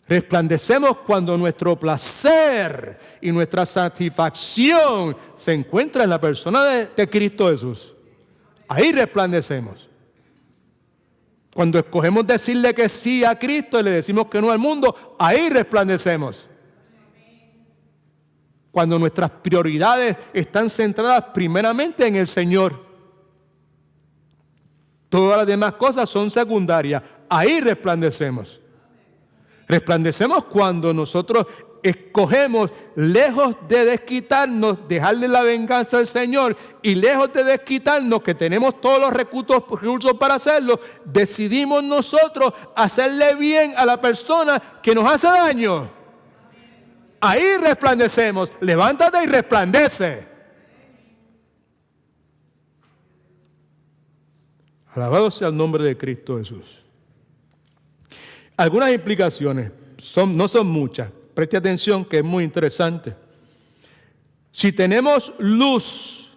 Resplandecemos cuando nuestro placer y nuestra satisfacción se encuentra en la persona de Cristo Jesús. Ahí resplandecemos. Cuando escogemos decirle que sí a Cristo y le decimos que no al mundo, ahí resplandecemos. Cuando nuestras prioridades están centradas primeramente en el Señor. Todas las demás cosas son secundarias. Ahí resplandecemos. Resplandecemos cuando nosotros escogemos, lejos de desquitarnos, dejarle la venganza al Señor, y lejos de desquitarnos, que tenemos todos los recursos para hacerlo, decidimos nosotros hacerle bien a la persona que nos hace daño. Ahí resplandecemos. Levántate y resplandece. Alabado sea el nombre de Cristo Jesús. Algunas implicaciones, no son muchas. Preste atención que es muy interesante. Si tenemos luz,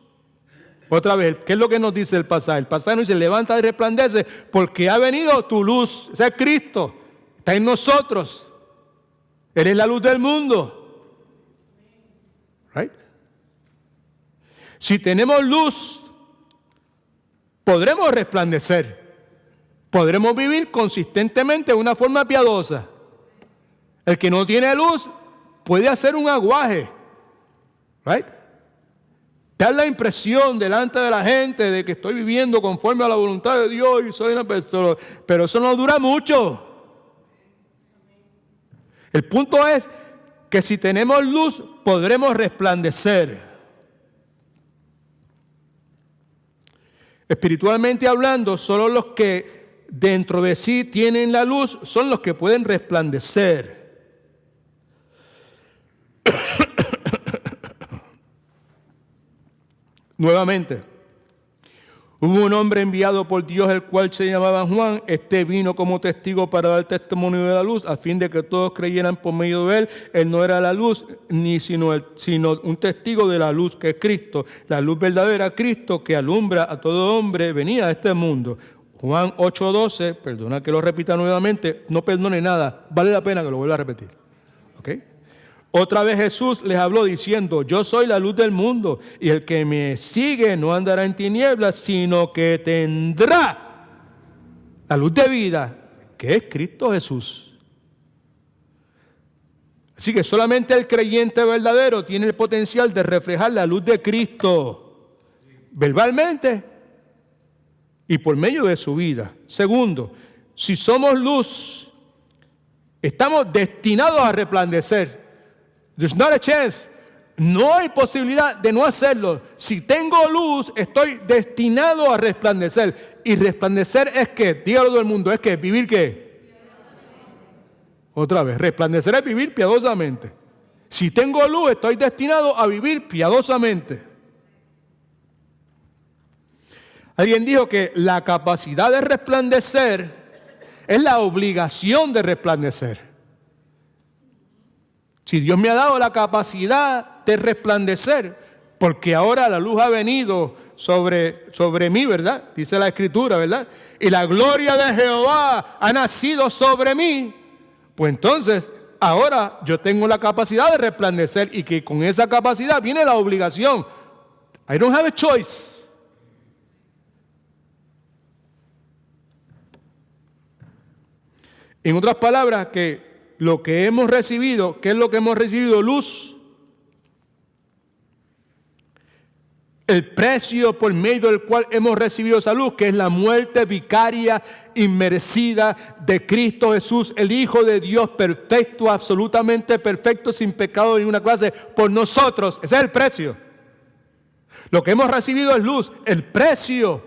otra vez, ¿qué es lo que nos dice el pasaje? El pasaje nos dice, levanta y resplandece, porque ha venido tu luz. Ese es Cristo, está en nosotros. Él es la luz del mundo. Right? Si tenemos luz, podremos resplandecer. Podremos vivir consistentemente de una forma piadosa. El que no tiene luz puede hacer un aguaje, right? Dar la impresión delante de la gente de que estoy viviendo conforme a la voluntad de Dios y soy una persona, pero eso no dura mucho. El punto es que si tenemos luz, podremos resplandecer. Espiritualmente hablando, solo los que dentro de sí tienen la luz son los que pueden resplandecer. Nuevamente, hubo un hombre enviado por Dios, el cual se llamaba Juan. Este vino como testigo para dar testimonio de la luz, a fin de que todos creyeran por medio de él. Él no era la luz, sino un testigo de la luz, que es Cristo. La luz verdadera, Cristo, que alumbra a todo hombre, venía a este mundo. Juan 8:12, perdona que lo repita nuevamente, no perdone nada, vale la pena que lo vuelva a repetir. ¿Ok? Otra vez Jesús les habló diciendo: yo soy la luz del mundo, y el que me sigue no andará en tinieblas, sino que tendrá la luz de vida, que es Cristo Jesús. Así que solamente el creyente verdadero tiene el potencial de reflejar la luz de Cristo, verbalmente y por medio de su vida. Segundo, si somos luz, estamos destinados a resplandecer. There's not a chance. No hay posibilidad de no hacerlo. Si tengo luz, estoy destinado a resplandecer. Y resplandecer es que, dígalo todo el mundo, es que vivir ¿qué? Otra vez, resplandecer es vivir piadosamente. Si tengo luz, estoy destinado a vivir piadosamente. Alguien dijo que la capacidad de resplandecer es la obligación de resplandecer. Si Dios me ha dado la capacidad de resplandecer, porque ahora la luz ha venido sobre mí, ¿verdad? Dice la Escritura, ¿verdad? Y la gloria de Jehová ha nacido sobre mí, pues entonces ahora yo tengo la capacidad de resplandecer, y que con esa capacidad viene la obligación. I don't have a choice. En otras palabras, que lo que hemos recibido, ¿qué es lo que hemos recibido? Luz. El precio por medio del cual hemos recibido esa luz, que es la muerte vicaria inmerecida de Cristo Jesús, el Hijo de Dios perfecto, absolutamente perfecto, sin pecado de ninguna clase, por nosotros. Ese es el precio. Lo que hemos recibido es luz. El precio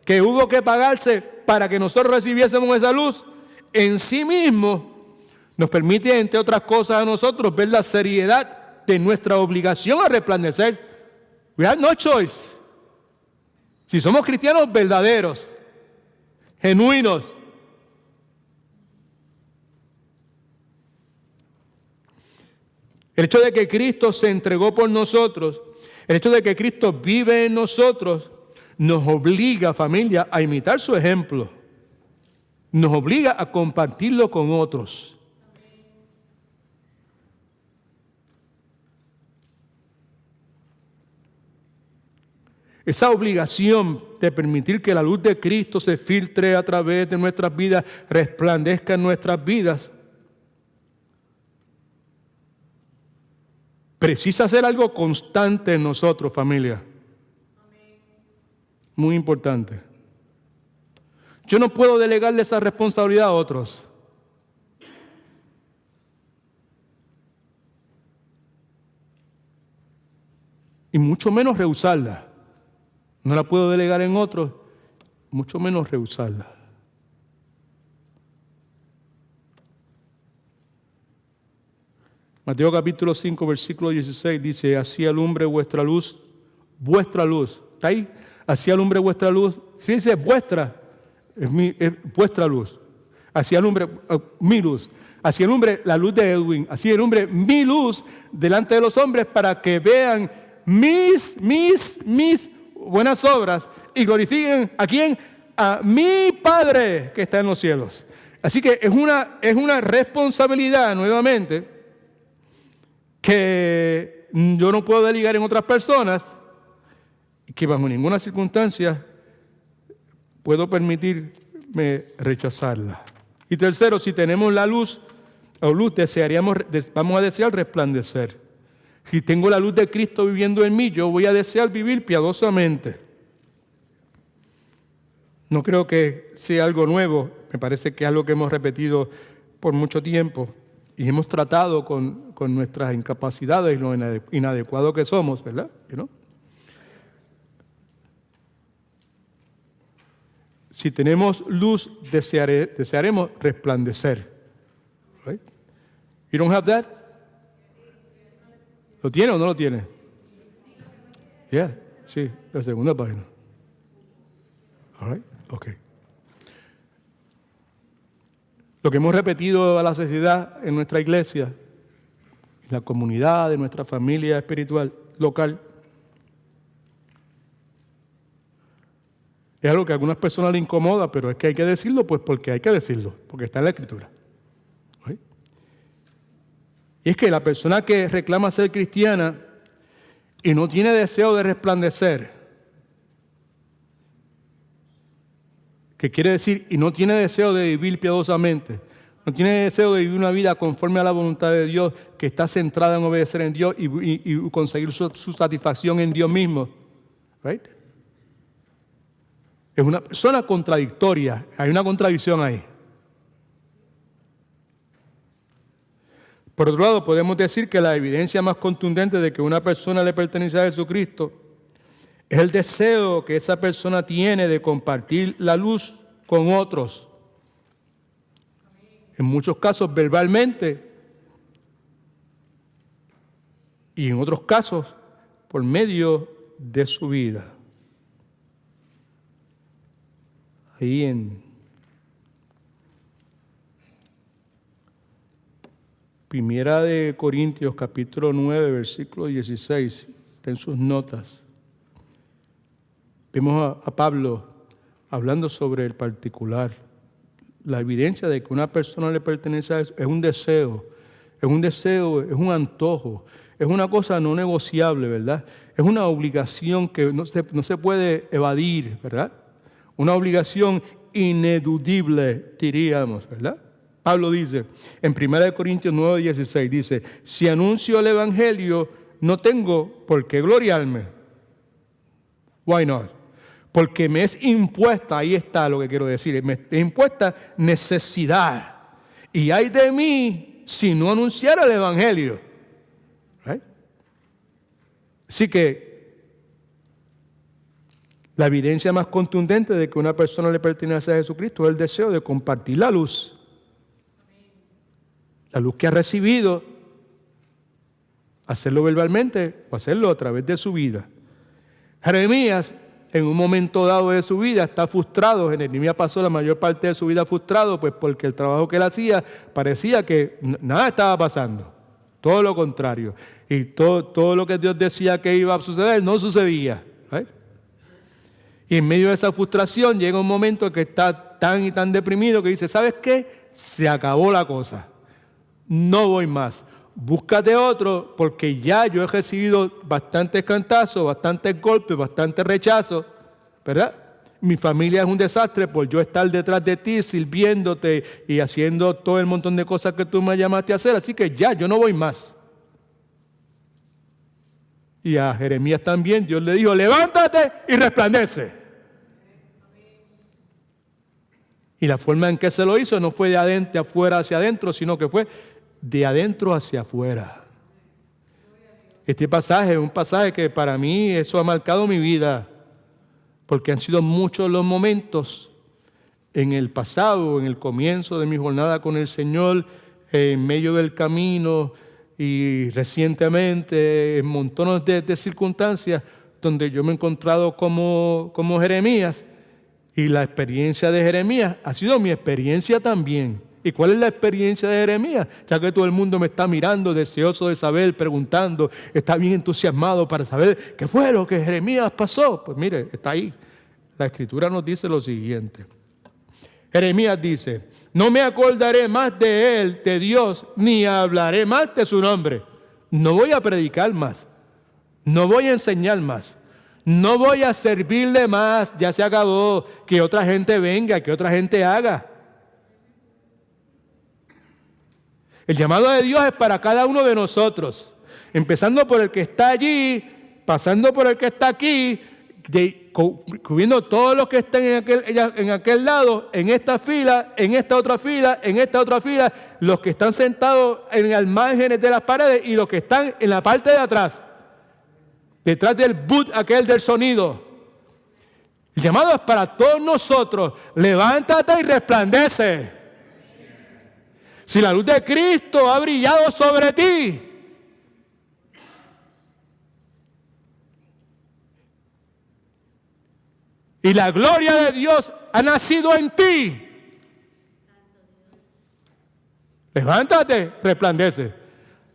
que hubo que pagarse para que nosotros recibiésemos esa luz, en sí mismo nos permite, entre otras cosas, a nosotros ver la seriedad de nuestra obligación a resplandecer. We have no choice. Si somos cristianos verdaderos, genuinos, el hecho de que Cristo se entregó por nosotros, el hecho de que Cristo vive en nosotros, nos obliga, familia, a imitar su ejemplo. Nos obliga a compartirlo con otros. Esa obligación de permitir que la luz de Cristo se filtre a través de nuestras vidas, resplandezca en nuestras vidas, precisa ser algo constante en nosotros, familia. Muy importante. Yo no puedo delegarle esa responsabilidad a otros. Y mucho menos rehusarla. No la puedo delegar en otros, mucho menos rehusarla. Mateo capítulo 5, versículo 16 dice: así alumbre vuestra luz, ¿está ahí? Así alumbre vuestra luz, fíjense, es vuestra luz. Así alumbre mi luz, así alumbre la luz de Edwin, así alumbre mi luz delante de los hombres, para que vean mis buenas obras y glorifiquen ¿a quién? A mi Padre que está en los cielos. Así que es una responsabilidad, nuevamente, que yo no puedo delegar en otras personas, que bajo ninguna circunstancia puedo permitirme rechazarla. Y tercero, si tenemos la luz, o luz vamos a desear resplandecer. Si tengo la luz de Cristo viviendo en mí, yo voy a desear vivir piadosamente. No creo que sea algo nuevo, me parece que es algo que hemos repetido por mucho tiempo y hemos tratado con nuestras incapacidades y lo inadecuado que somos, ¿verdad? ¿No? Si tenemos luz, desearemos resplandecer. Right? You don't have that? ¿Lo tiene o no lo tiene? Yeah, sí, la segunda página. All right, okay. Lo que hemos repetido a la sociedad en nuestra iglesia, en la comunidad, en nuestra familia espiritual local, es algo que a algunas personas les incomoda, pero es que hay que decirlo, pues porque hay que decirlo, porque está en la Escritura. ¿Sí? Y es que la persona que reclama ser cristiana y no tiene deseo de resplandecer, que quiere decir, y no tiene deseo de vivir piadosamente, no tiene deseo de vivir una vida conforme a la voluntad de Dios, que está centrada en obedecer en Dios y conseguir su satisfacción en Dios mismo. Right? Es una persona contradictoria, hay una contradicción ahí. Por otro lado, podemos decir que la evidencia más contundente de que una persona le pertenece a Jesucristo es el deseo que esa persona tiene de compartir la luz con otros. En muchos casos verbalmente y en otros casos por medio de su vida. Ahí en Primera de Corintios, capítulo 9, versículo 16, está en sus notas. Vemos a Pablo hablando sobre el particular. La evidencia de que una persona le pertenece a eso es un deseo, es un antojo, es una cosa no negociable, ¿verdad? Es una obligación que no se puede evadir, ¿verdad? Una obligación ineludible, diríamos, ¿verdad? Pablo dice, en 1 Corintios 9, 16, dice, si anuncio el Evangelio, no tengo por qué gloriarme. Why not? Porque me es impuesta, ahí está lo que quiero decir, me es impuesta necesidad. Y hay de mí si no anunciara el Evangelio. Right? Así que la evidencia más contundente de que una persona le pertenece a Jesucristo es el deseo de compartir la luz. La luz que ha recibido, hacerlo verbalmente o hacerlo a través de su vida. Jeremías, en un momento dado de su vida, está frustrado. Jeremías pasó la mayor parte de su vida frustrado, pues porque el trabajo que él hacía parecía que nada estaba pasando. Todo lo contrario. Y todo lo que Dios decía que iba a suceder no sucedía. ¿Right? Y en medio de esa frustración llega un momento en que está tan y tan deprimido que dice, ¿sabes qué? Se acabó la cosa. No voy más. Búscate otro porque ya yo he recibido bastantes cantazos, bastantes golpes, bastantes rechazos, ¿verdad? Mi familia es un desastre por yo estar detrás de ti, sirviéndote y haciendo todo el montón de cosas que tú me llamaste a hacer, así que ya, yo no voy más. Y a Jeremías también Dios le dijo, levántate y resplandece. Y la forma en que se lo hizo no fue de adentro afuera hacia adentro, sino que fue de adentro hacia afuera. Este pasaje es un pasaje que para mí eso ha marcado mi vida, porque han sido muchos los momentos en el pasado, en el comienzo de mi jornada con el Señor, en medio del camino y recientemente en montones de circunstancias donde yo me he encontrado como Jeremías, y la experiencia de Jeremías ha sido mi experiencia también. ¿Y cuál es la experiencia de Jeremías? Ya que todo el mundo me está mirando, deseoso de saber, preguntando, está bien entusiasmado para saber qué fue lo que Jeremías pasó. Pues mire, está ahí. La Escritura nos dice lo siguiente. Jeremías dice, no me acordaré más de él, de Dios, ni hablaré más de su nombre. No voy a predicar más. No voy a enseñar más. No voy a servirle más. Ya se acabó. Que otra gente venga, que otra gente haga. El llamado de Dios es para cada uno de nosotros, empezando por el que está allí, pasando por el que está aquí, cubriendo todos los que están en aquel lado, en esta fila, en esta otra fila, en esta otra fila, los que están sentados en los márgenes de las paredes y los que están en la parte de atrás, detrás del boot aquel del sonido. El llamado es para todos nosotros. Levántate y resplandece. Si la luz de Cristo ha brillado sobre ti, y la gloria de Dios ha nacido en ti, levántate, resplandece.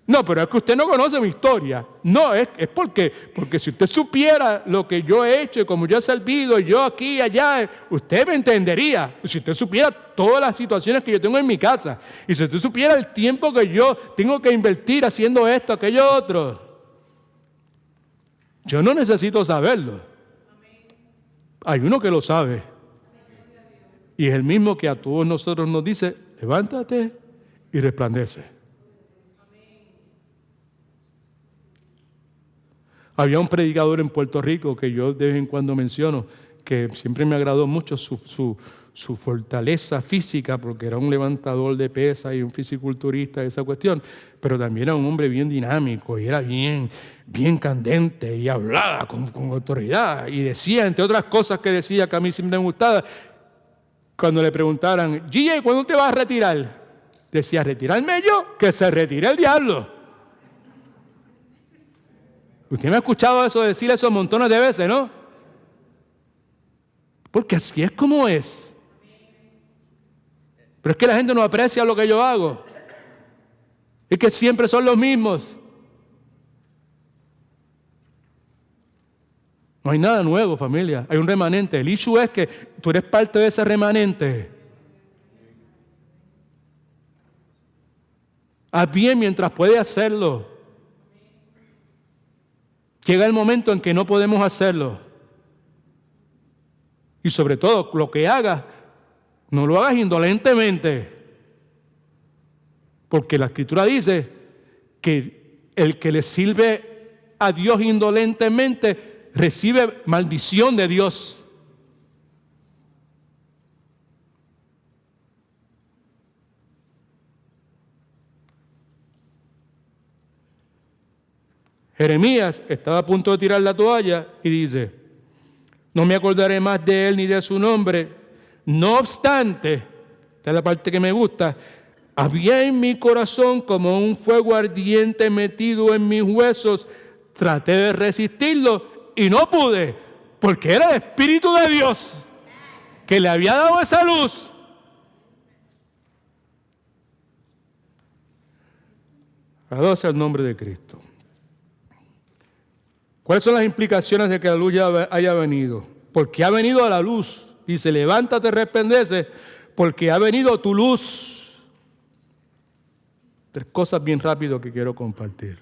No, pero es que usted no conoce mi historia. No, es porque si usted supiera lo que yo he hecho y como yo he servido, y yo aquí y allá, usted me entendería. Si usted supiera todas las situaciones que yo tengo en mi casa, y si usted supiera el tiempo que yo tengo que invertir haciendo esto, aquello, otro. Yo no necesito saberlo. Hay uno que lo sabe. Y es el mismo que a todos nosotros nos dice, levántate y resplandece. Había un predicador en Puerto Rico que yo de vez en cuando menciono, que siempre me agradó mucho su fortaleza física, porque era un levantador de pesas y un fisiculturista, esa cuestión, pero también era un hombre bien dinámico y era bien candente y hablaba con autoridad y decía, entre otras cosas que decía que a mí siempre me gustaba, cuando le preguntaran, G.J., ¿cuándo te vas a retirar? Decía, ¿retirarme yo? Que se retire el diablo. Usted me ha escuchado eso decir eso montones de veces, ¿no? Porque así es como es. Pero es que la gente no aprecia lo que yo hago. Es que siempre son los mismos. No hay nada nuevo, familia. Hay un remanente. El issue es que tú eres parte de ese remanente. Haz bien mientras puedes hacerlo. Llega el momento en que no podemos hacerlo. Y sobre todo, lo que hagas, no lo hagas indolentemente. Porque la Escritura dice que el que le sirve a Dios indolentemente recibe maldición de Dios. Jeremías estaba a punto de tirar la toalla y dice, no me acordaré más de él ni de su nombre. No obstante, esta es la parte que me gusta, había en mi corazón como un fuego ardiente metido en mis huesos. Traté de resistirlo y no pude, porque era el Espíritu de Dios que le había dado esa luz. Alabado sea el nombre de Cristo. ¿Cuáles son las implicaciones de que la luz ya haya venido? Porque ha venido a la luz. Dice, levántate, resplandece, porque ha venido tu luz. 3 cosas bien rápido que quiero compartir.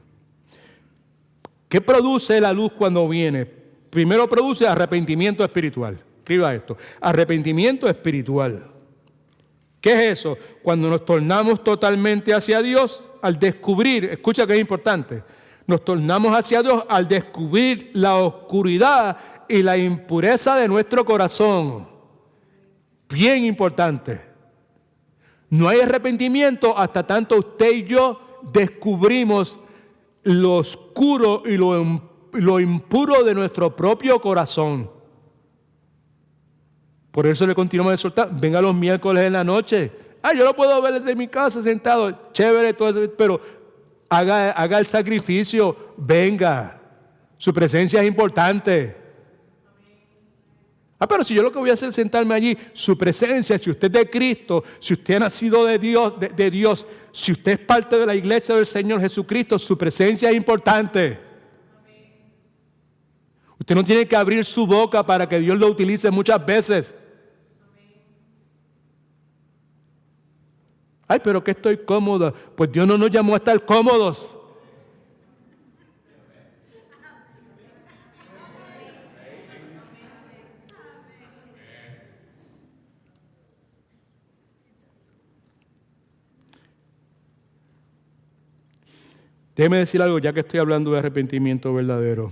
¿Qué produce la luz cuando viene? Primero produce arrepentimiento espiritual. Escriba esto, arrepentimiento espiritual. ¿Qué es eso? Cuando nos tornamos totalmente hacia Dios al descubrir, escucha que es importante, nos tornamos hacia Dios al descubrir la oscuridad y la impureza de nuestro corazón. Bien importante. No hay arrepentimiento hasta tanto usted y yo descubrimos lo oscuro y lo impuro de nuestro propio corazón. Por eso le continuamos a exhortar, venga los miércoles en la noche. Yo lo puedo ver desde mi casa sentado, chévere, todo eso, pero haga el sacrificio, venga. Su presencia es importante. Pero si yo lo que voy a hacer es sentarme allí, su presencia, si usted es de Cristo, si usted ha nacido de Dios, si usted es parte de la iglesia del Señor Jesucristo, su presencia es importante. Usted no tiene que abrir su boca para que Dios lo utilice muchas veces. Pero que estoy cómoda. Pues Dios no nos llamó a estar cómodos. Déjeme decir algo ya que estoy hablando de arrepentimiento verdadero.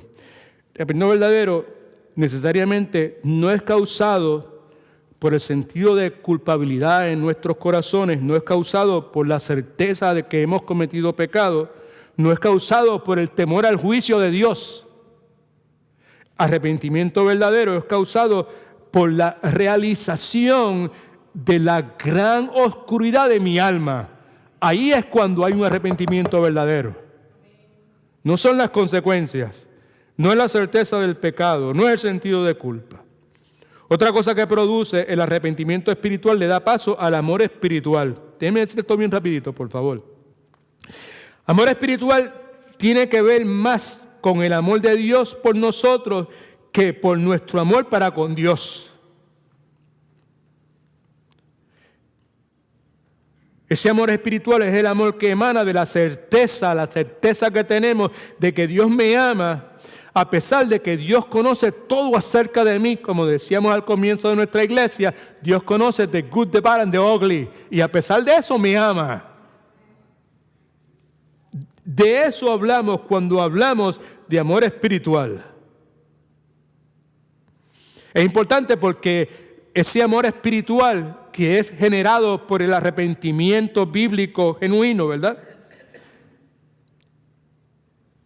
El arrepentimiento verdadero necesariamente no es causado por el sentido de culpabilidad en nuestros corazones, no es causado por la certeza de que hemos cometido pecado, no es causado por el temor al juicio de Dios. Arrepentimiento verdadero es causado por la realización de la gran oscuridad de mi alma. Ahí es cuando hay un arrepentimiento verdadero. No son las consecuencias, no es la certeza del pecado, no es el sentido de culpa. Otra cosa que produce el arrepentimiento espiritual le da paso al amor espiritual. Déjeme decir esto bien rapidito, por favor. Amor espiritual tiene que ver más con el amor de Dios por nosotros que por nuestro amor para con Dios. Ese amor espiritual es el amor que emana de la certeza que tenemos de que Dios me ama, a pesar de que Dios conoce todo acerca de mí. Como decíamos al comienzo de nuestra iglesia, Dios conoce the good, the bad and the ugly, y a pesar de eso me ama. De eso hablamos cuando hablamos de amor espiritual. Es importante porque ese amor espiritual que es generado por el arrepentimiento bíblico genuino, ¿verdad?,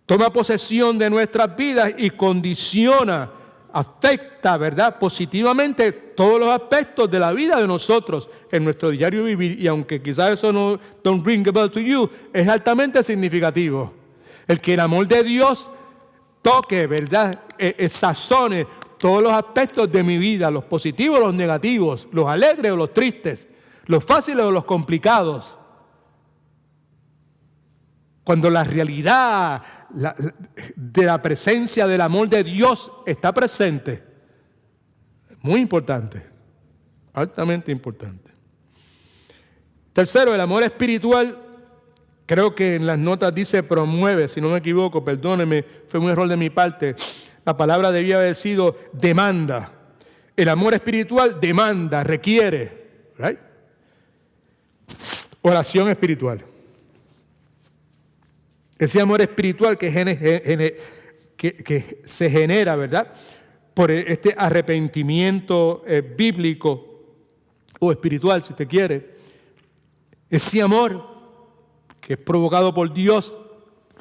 toma posesión de nuestras vidas y condiciona, afecta, ¿verdad?, positivamente todos los aspectos de la vida de nosotros en nuestro diario vivir. Y aunque quizás eso no don't ring a bell to you, es altamente significativo. El que el amor de Dios toque, ¿verdad?, sazone todos los aspectos de mi vida, los positivos, los negativos, los alegres o los tristes, los fáciles o los complicados. Cuando la realidad de la presencia del amor de Dios está presente, muy importante, altamente importante. Tercero, el amor espiritual, creo que en las notas dice promueve, si no me equivoco, perdóneme, fue un error de mi parte. La palabra debía haber sido demanda. El amor espiritual demanda, requiere, ¿right? Oración espiritual. Ese amor espiritual que se genera, ¿verdad?, por este arrepentimiento bíblico o espiritual, si usted quiere. Ese amor que es provocado por Dios,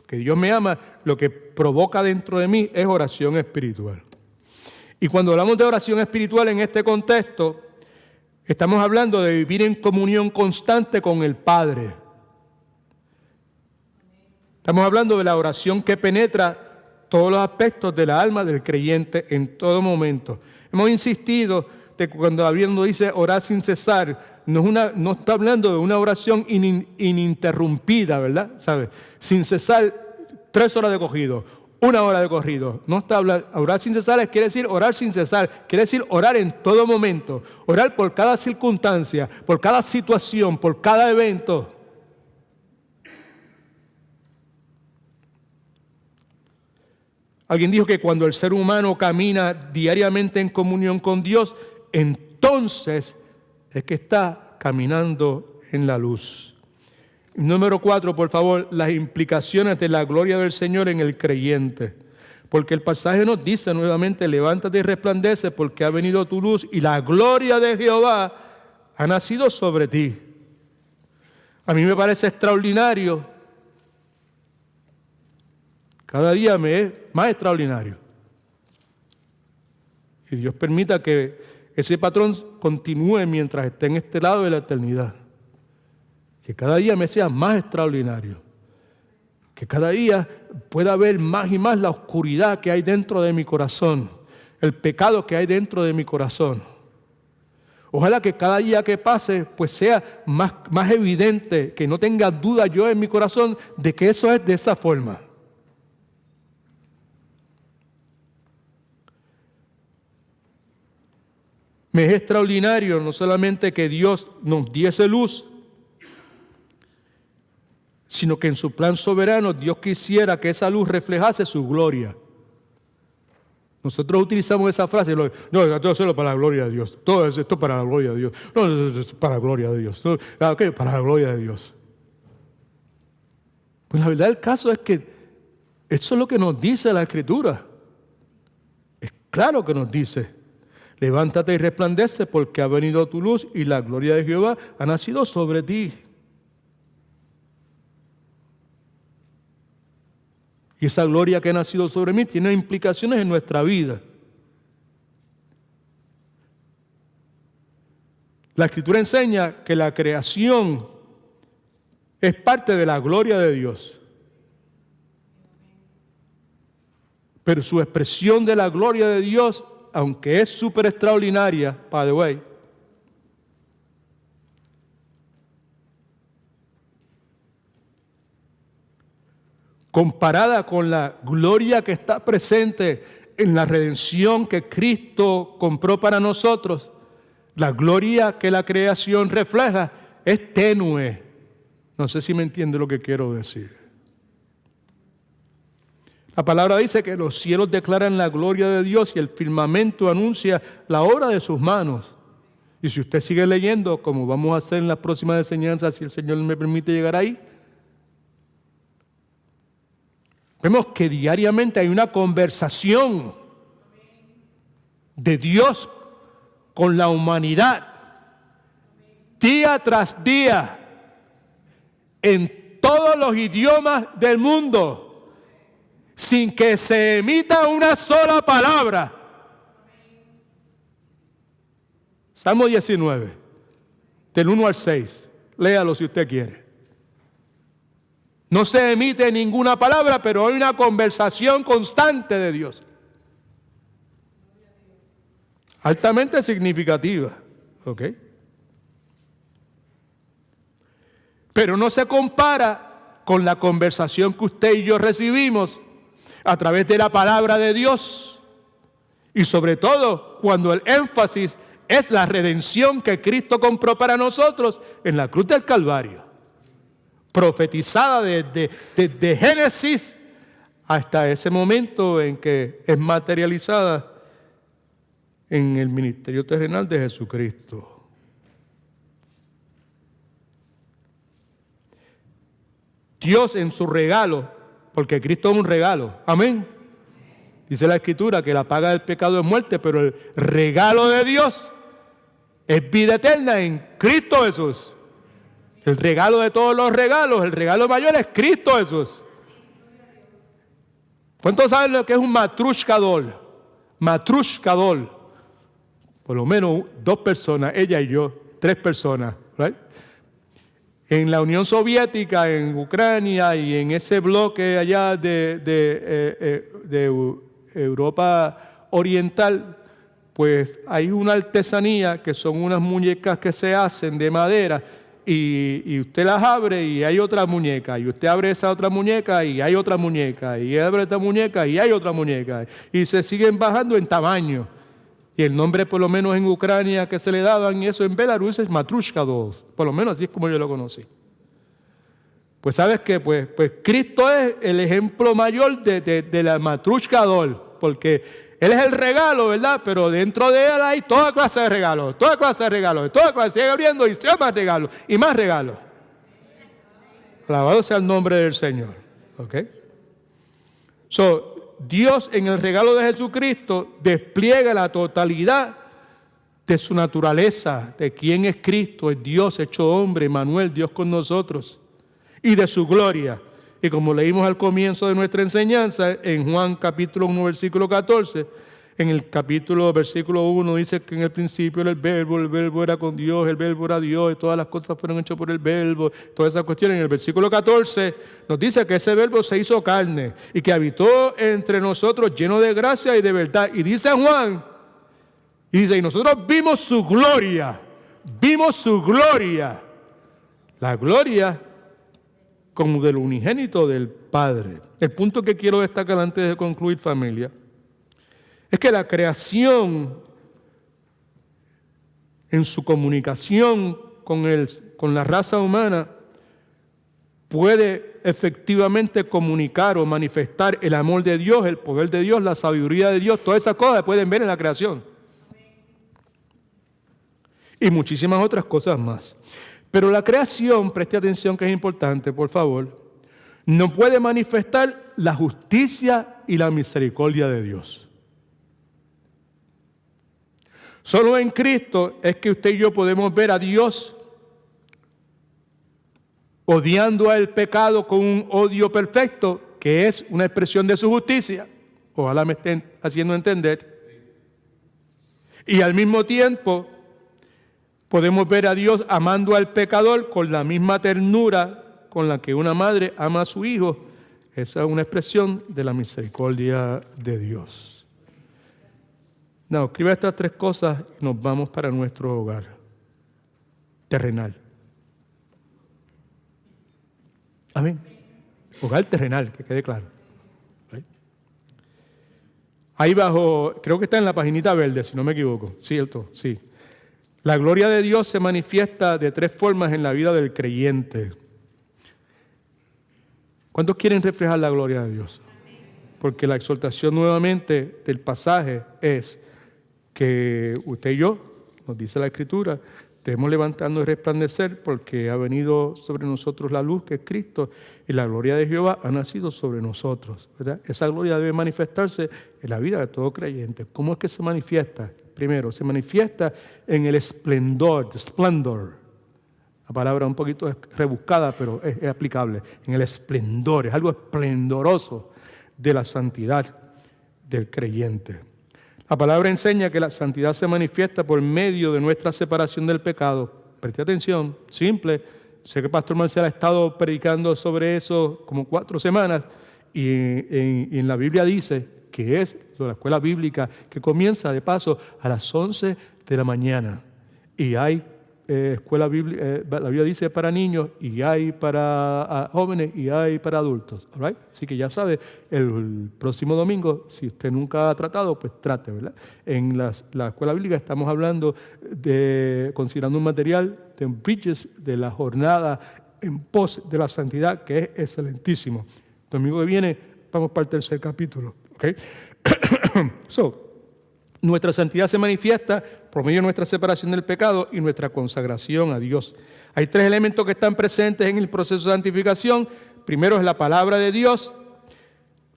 que Dios me ama, lo que provoca dentro de mí es oración espiritual. Y cuando hablamos de oración espiritual en este contexto, estamos hablando de vivir en comunión constante con el Padre. Estamos hablando de la oración que penetra todos los aspectos de la alma del creyente en todo momento. Hemos insistido de que cuando habiendo dice orar sin cesar, no está hablando de una oración ininterrumpida, ¿verdad? ¿Sabe? Sin cesar 3 horas de corrido, 1 hora de corrido. No está hablando, orar sin cesar quiere decir orar sin cesar, quiere decir orar en todo momento, orar por cada circunstancia, por cada situación, por cada evento. Alguien dijo que cuando el ser humano camina diariamente en comunión con Dios, entonces es que está caminando en la luz. Número 4, por favor, las implicaciones de la gloria del Señor en el creyente. Porque el pasaje nos dice nuevamente, levántate y resplandece porque ha venido tu luz y la gloria de Jehová ha nacido sobre ti. A mí me parece extraordinario. Cada día me es más extraordinario. Y Dios permita que ese patrón continúe mientras esté en este lado de la eternidad. Que cada día me sea más extraordinario. Que cada día pueda ver más y más la oscuridad que hay dentro de mi corazón. El pecado que hay dentro de mi corazón. Ojalá que cada día que pase pues sea más evidente, que no tenga duda yo en mi corazón de que eso es de esa forma. Me es extraordinario no solamente que Dios nos diese luz, sino que en su plan soberano Dios quisiera que esa luz reflejase su gloria. Nosotros utilizamos esa frase, no, todo eso es para la gloria de Dios, todo esto es para la gloria de Dios, no, es para la gloria de Dios, para la gloria de Dios. Pues la verdad del caso es que eso es lo que nos dice la Escritura. Es claro que nos dice: levántate y resplandece, porque ha venido tu luz y la gloria de Jehová ha nacido sobre ti. Y esa gloria que ha nacido sobre mí tiene implicaciones en nuestra vida. La Escritura enseña que la creación es parte de la gloria de Dios. Pero su expresión de la gloria de Dios, aunque es súper extraordinaria, by the way, comparada con la gloria que está presente en la redención que Cristo compró para nosotros, la gloria que la creación refleja es tenue. No sé si me entiende lo que quiero decir. La palabra dice que los cielos declaran la gloria de Dios y el firmamento anuncia la obra de sus manos. Y si usted sigue leyendo, como vamos a hacer en las próximas enseñanzas, si el Señor me permite llegar ahí, vemos que diariamente hay una conversación de Dios con la humanidad, día tras día, en todos los idiomas del mundo, sin que se emita una sola palabra. Salmo 19, del 1 al 6, léalo si usted quiere. No se emite ninguna palabra, pero hay una conversación constante de Dios. Altamente significativa, ¿ok? Pero no se compara con la conversación que usted y yo recibimos a través de la palabra de Dios. Y sobre todo cuando el énfasis es la redención que Cristo compró para nosotros en la cruz del Calvario. Profetizada desde Génesis hasta ese momento en que es materializada en el ministerio terrenal de Jesucristo. Dios en su regalo, porque Cristo es un regalo, amén. Dice la Escritura que la paga del pecado es muerte, pero el regalo de Dios es vida eterna en Cristo Jesús. El regalo de todos los regalos, el regalo mayor es Cristo Jesús. ¿Cuántos saben lo que es un matrushka doll? Matrushka doll. Por lo menos 2 personas, ella y yo, 3 personas, ¿right? En la Unión Soviética, en Ucrania y en ese bloque allá de Europa Oriental, pues hay una artesanía que son unas muñecas que se hacen de madera y usted las abre y hay otra muñeca, y usted abre esa otra muñeca y hay otra muñeca, y abre esta muñeca y hay otra muñeca, y se siguen bajando en tamaño. Y el nombre, por lo menos en Ucrania, que se le daban, y eso en Belarus es Matrushka doll. Por lo menos así es como yo lo conocí. Pues ¿sabes qué? Pues Cristo es el ejemplo mayor de la Matrushka doll, porque Él es el regalo, ¿verdad? Pero dentro de Él hay toda clase de regalos, toda clase de regalos, toda clase, sigue abriendo y se más regalos, y más regalos. Alabado sea el nombre del Señor. ¿Ok? Dios en el regalo de Jesucristo despliega la totalidad de su naturaleza, de quién es Cristo, es Dios hecho hombre, Emmanuel, Dios con nosotros, y de su gloria. Y como leímos al comienzo de nuestra enseñanza, en Juan capítulo 1, versículo 14, en el capítulo, versículo 1, dice que en el principio era el verbo era con Dios, el verbo era Dios, y todas las cosas fueron hechas por el verbo, todas esas cuestiones. En el versículo 14 nos dice que ese verbo se hizo carne y que habitó entre nosotros lleno de gracia y de verdad. Y dice Juan, y nosotros vimos su gloria, la gloria como del unigénito del Padre. El punto que quiero destacar antes de concluir, familia, es que la creación en su comunicación con la raza humana puede efectivamente comunicar o manifestar el amor de Dios, el poder de Dios, la sabiduría de Dios. Todas esas cosas se pueden ver en la creación. Y muchísimas otras cosas más. Pero la creación, preste atención que es importante, por favor, no puede manifestar la justicia y la misericordia de Dios. Solo en Cristo es que usted y yo podemos ver a Dios odiando al pecado con un odio perfecto, que es una expresión de su justicia. Ojalá me estén haciendo entender. Y al mismo tiempo podemos ver a Dios amando al pecador con la misma ternura con la que una madre ama a su hijo. Esa es una expresión de la misericordia de Dios. No, escriba estas tres cosas y nos vamos para nuestro hogar terrenal. Amén. Hogar terrenal, que quede claro. Ahí bajo, creo que está en la paginita verde, si no me equivoco. Cierto, sí. La gloria de Dios se manifiesta de tres formas en la vida del creyente. ¿Cuántos quieren reflejar la gloria de Dios? Porque la exhortación nuevamente del pasaje es que usted y yo, nos dice la Escritura, debemos levantarnos y resplandecer porque ha venido sobre nosotros la luz que es Cristo y la gloria de Jehová ha nacido sobre nosotros, ¿verdad? Esa gloria debe manifestarse en la vida de todo creyente. ¿Cómo es que se manifiesta? Primero, se manifiesta en el esplendor, the splendor. La palabra un poquito rebuscada, pero es aplicable. En el esplendor, es algo esplendoroso de la santidad del creyente. La palabra enseña que la santidad se manifiesta por medio de nuestra separación del pecado. Preste atención, simple. Sé que el pastor Marcel ha estado predicando sobre eso como 4 semanas y en la Biblia dice que es la escuela bíblica que comienza de paso a las 11 de la mañana. Y hay escuela bíblica, la Biblia dice para niños y hay para jóvenes y hay para adultos. All right? Así que ya sabe, el próximo domingo, si usted nunca ha tratado, pues trate, ¿verdad? En la escuela bíblica estamos hablando considerando un material de Bridges de la jornada en pos de la santidad, que es excelentísimo. El domingo que viene vamos para el 3er capítulo. ¿Okay? Nuestra santidad se manifiesta por medio de nuestra separación del pecado y nuestra consagración a Dios. Hay 3 elementos que están presentes en el proceso de santificación. Primero es la palabra de Dios.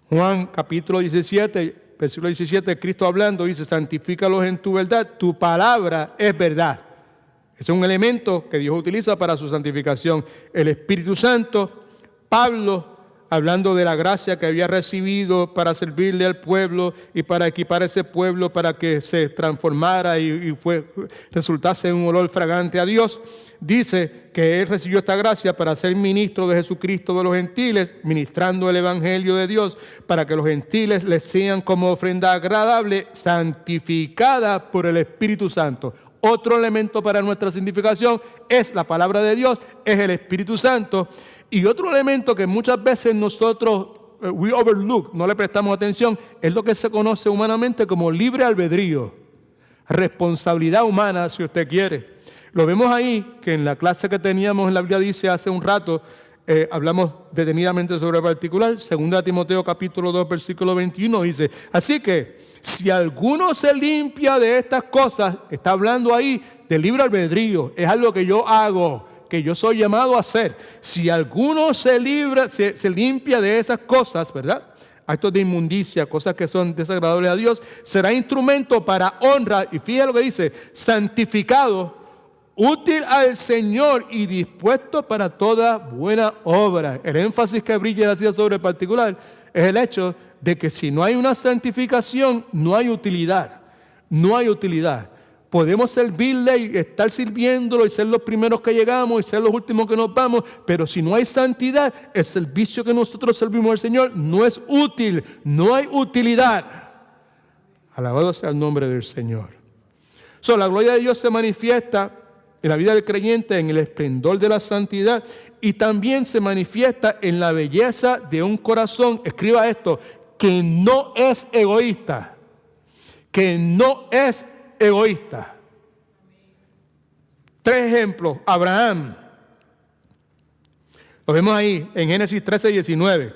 Juan capítulo 17, versículo 17, Cristo hablando dice, santifícalos en tu verdad, tu palabra es verdad. Ese es un elemento que Dios utiliza para su santificación. El Espíritu Santo, Pablo, hablando de la gracia que había recibido para servirle al pueblo y para equipar a ese pueblo para que se transformara y resultase en un olor fragante a Dios, dice que él recibió esta gracia para ser ministro de Jesucristo de los gentiles, ministrando el evangelio de Dios, para que los gentiles les sean como ofrenda agradable, santificada por el Espíritu Santo. Otro elemento para nuestra santificación es la palabra de Dios, es el Espíritu Santo. Y otro elemento que muchas veces nosotros we overlook, no le prestamos atención, es lo que se conoce humanamente como libre albedrío, responsabilidad humana, si usted quiere. Lo vemos ahí, que en la clase que teníamos en la Biblia dice hace un rato, hablamos detenidamente sobre el particular. 2 Timoteo capítulo 2, versículo 21 dice, así que si alguno se limpia de estas cosas, está hablando ahí de libre albedrío, es algo que yo hago, que yo soy llamado a hacer. Si alguno se limpia de esas cosas, ¿verdad? Actos de inmundicia, cosas que son desagradables a Dios, será instrumento para honra, y fíjate lo que dice, santificado, útil al Señor y dispuesto para toda buena obra. El énfasis que Brilla hacía sobre el particular es el hecho de que si no hay una santificación, no hay utilidad. No hay utilidad. Podemos servirle y estar sirviéndolo y ser los primeros que llegamos y ser los últimos que nos vamos, pero si no hay santidad, el servicio que nosotros servimos al Señor no es útil, no hay utilidad. Alabado sea el nombre del Señor. La gloria de Dios se manifiesta en la vida del creyente en el esplendor de la santidad y también se manifiesta en la belleza de un corazón, escriba esto, que no es egoísta, que no es egoísta. 3 ejemplos. Abraham, lo vemos ahí en Génesis 13:19.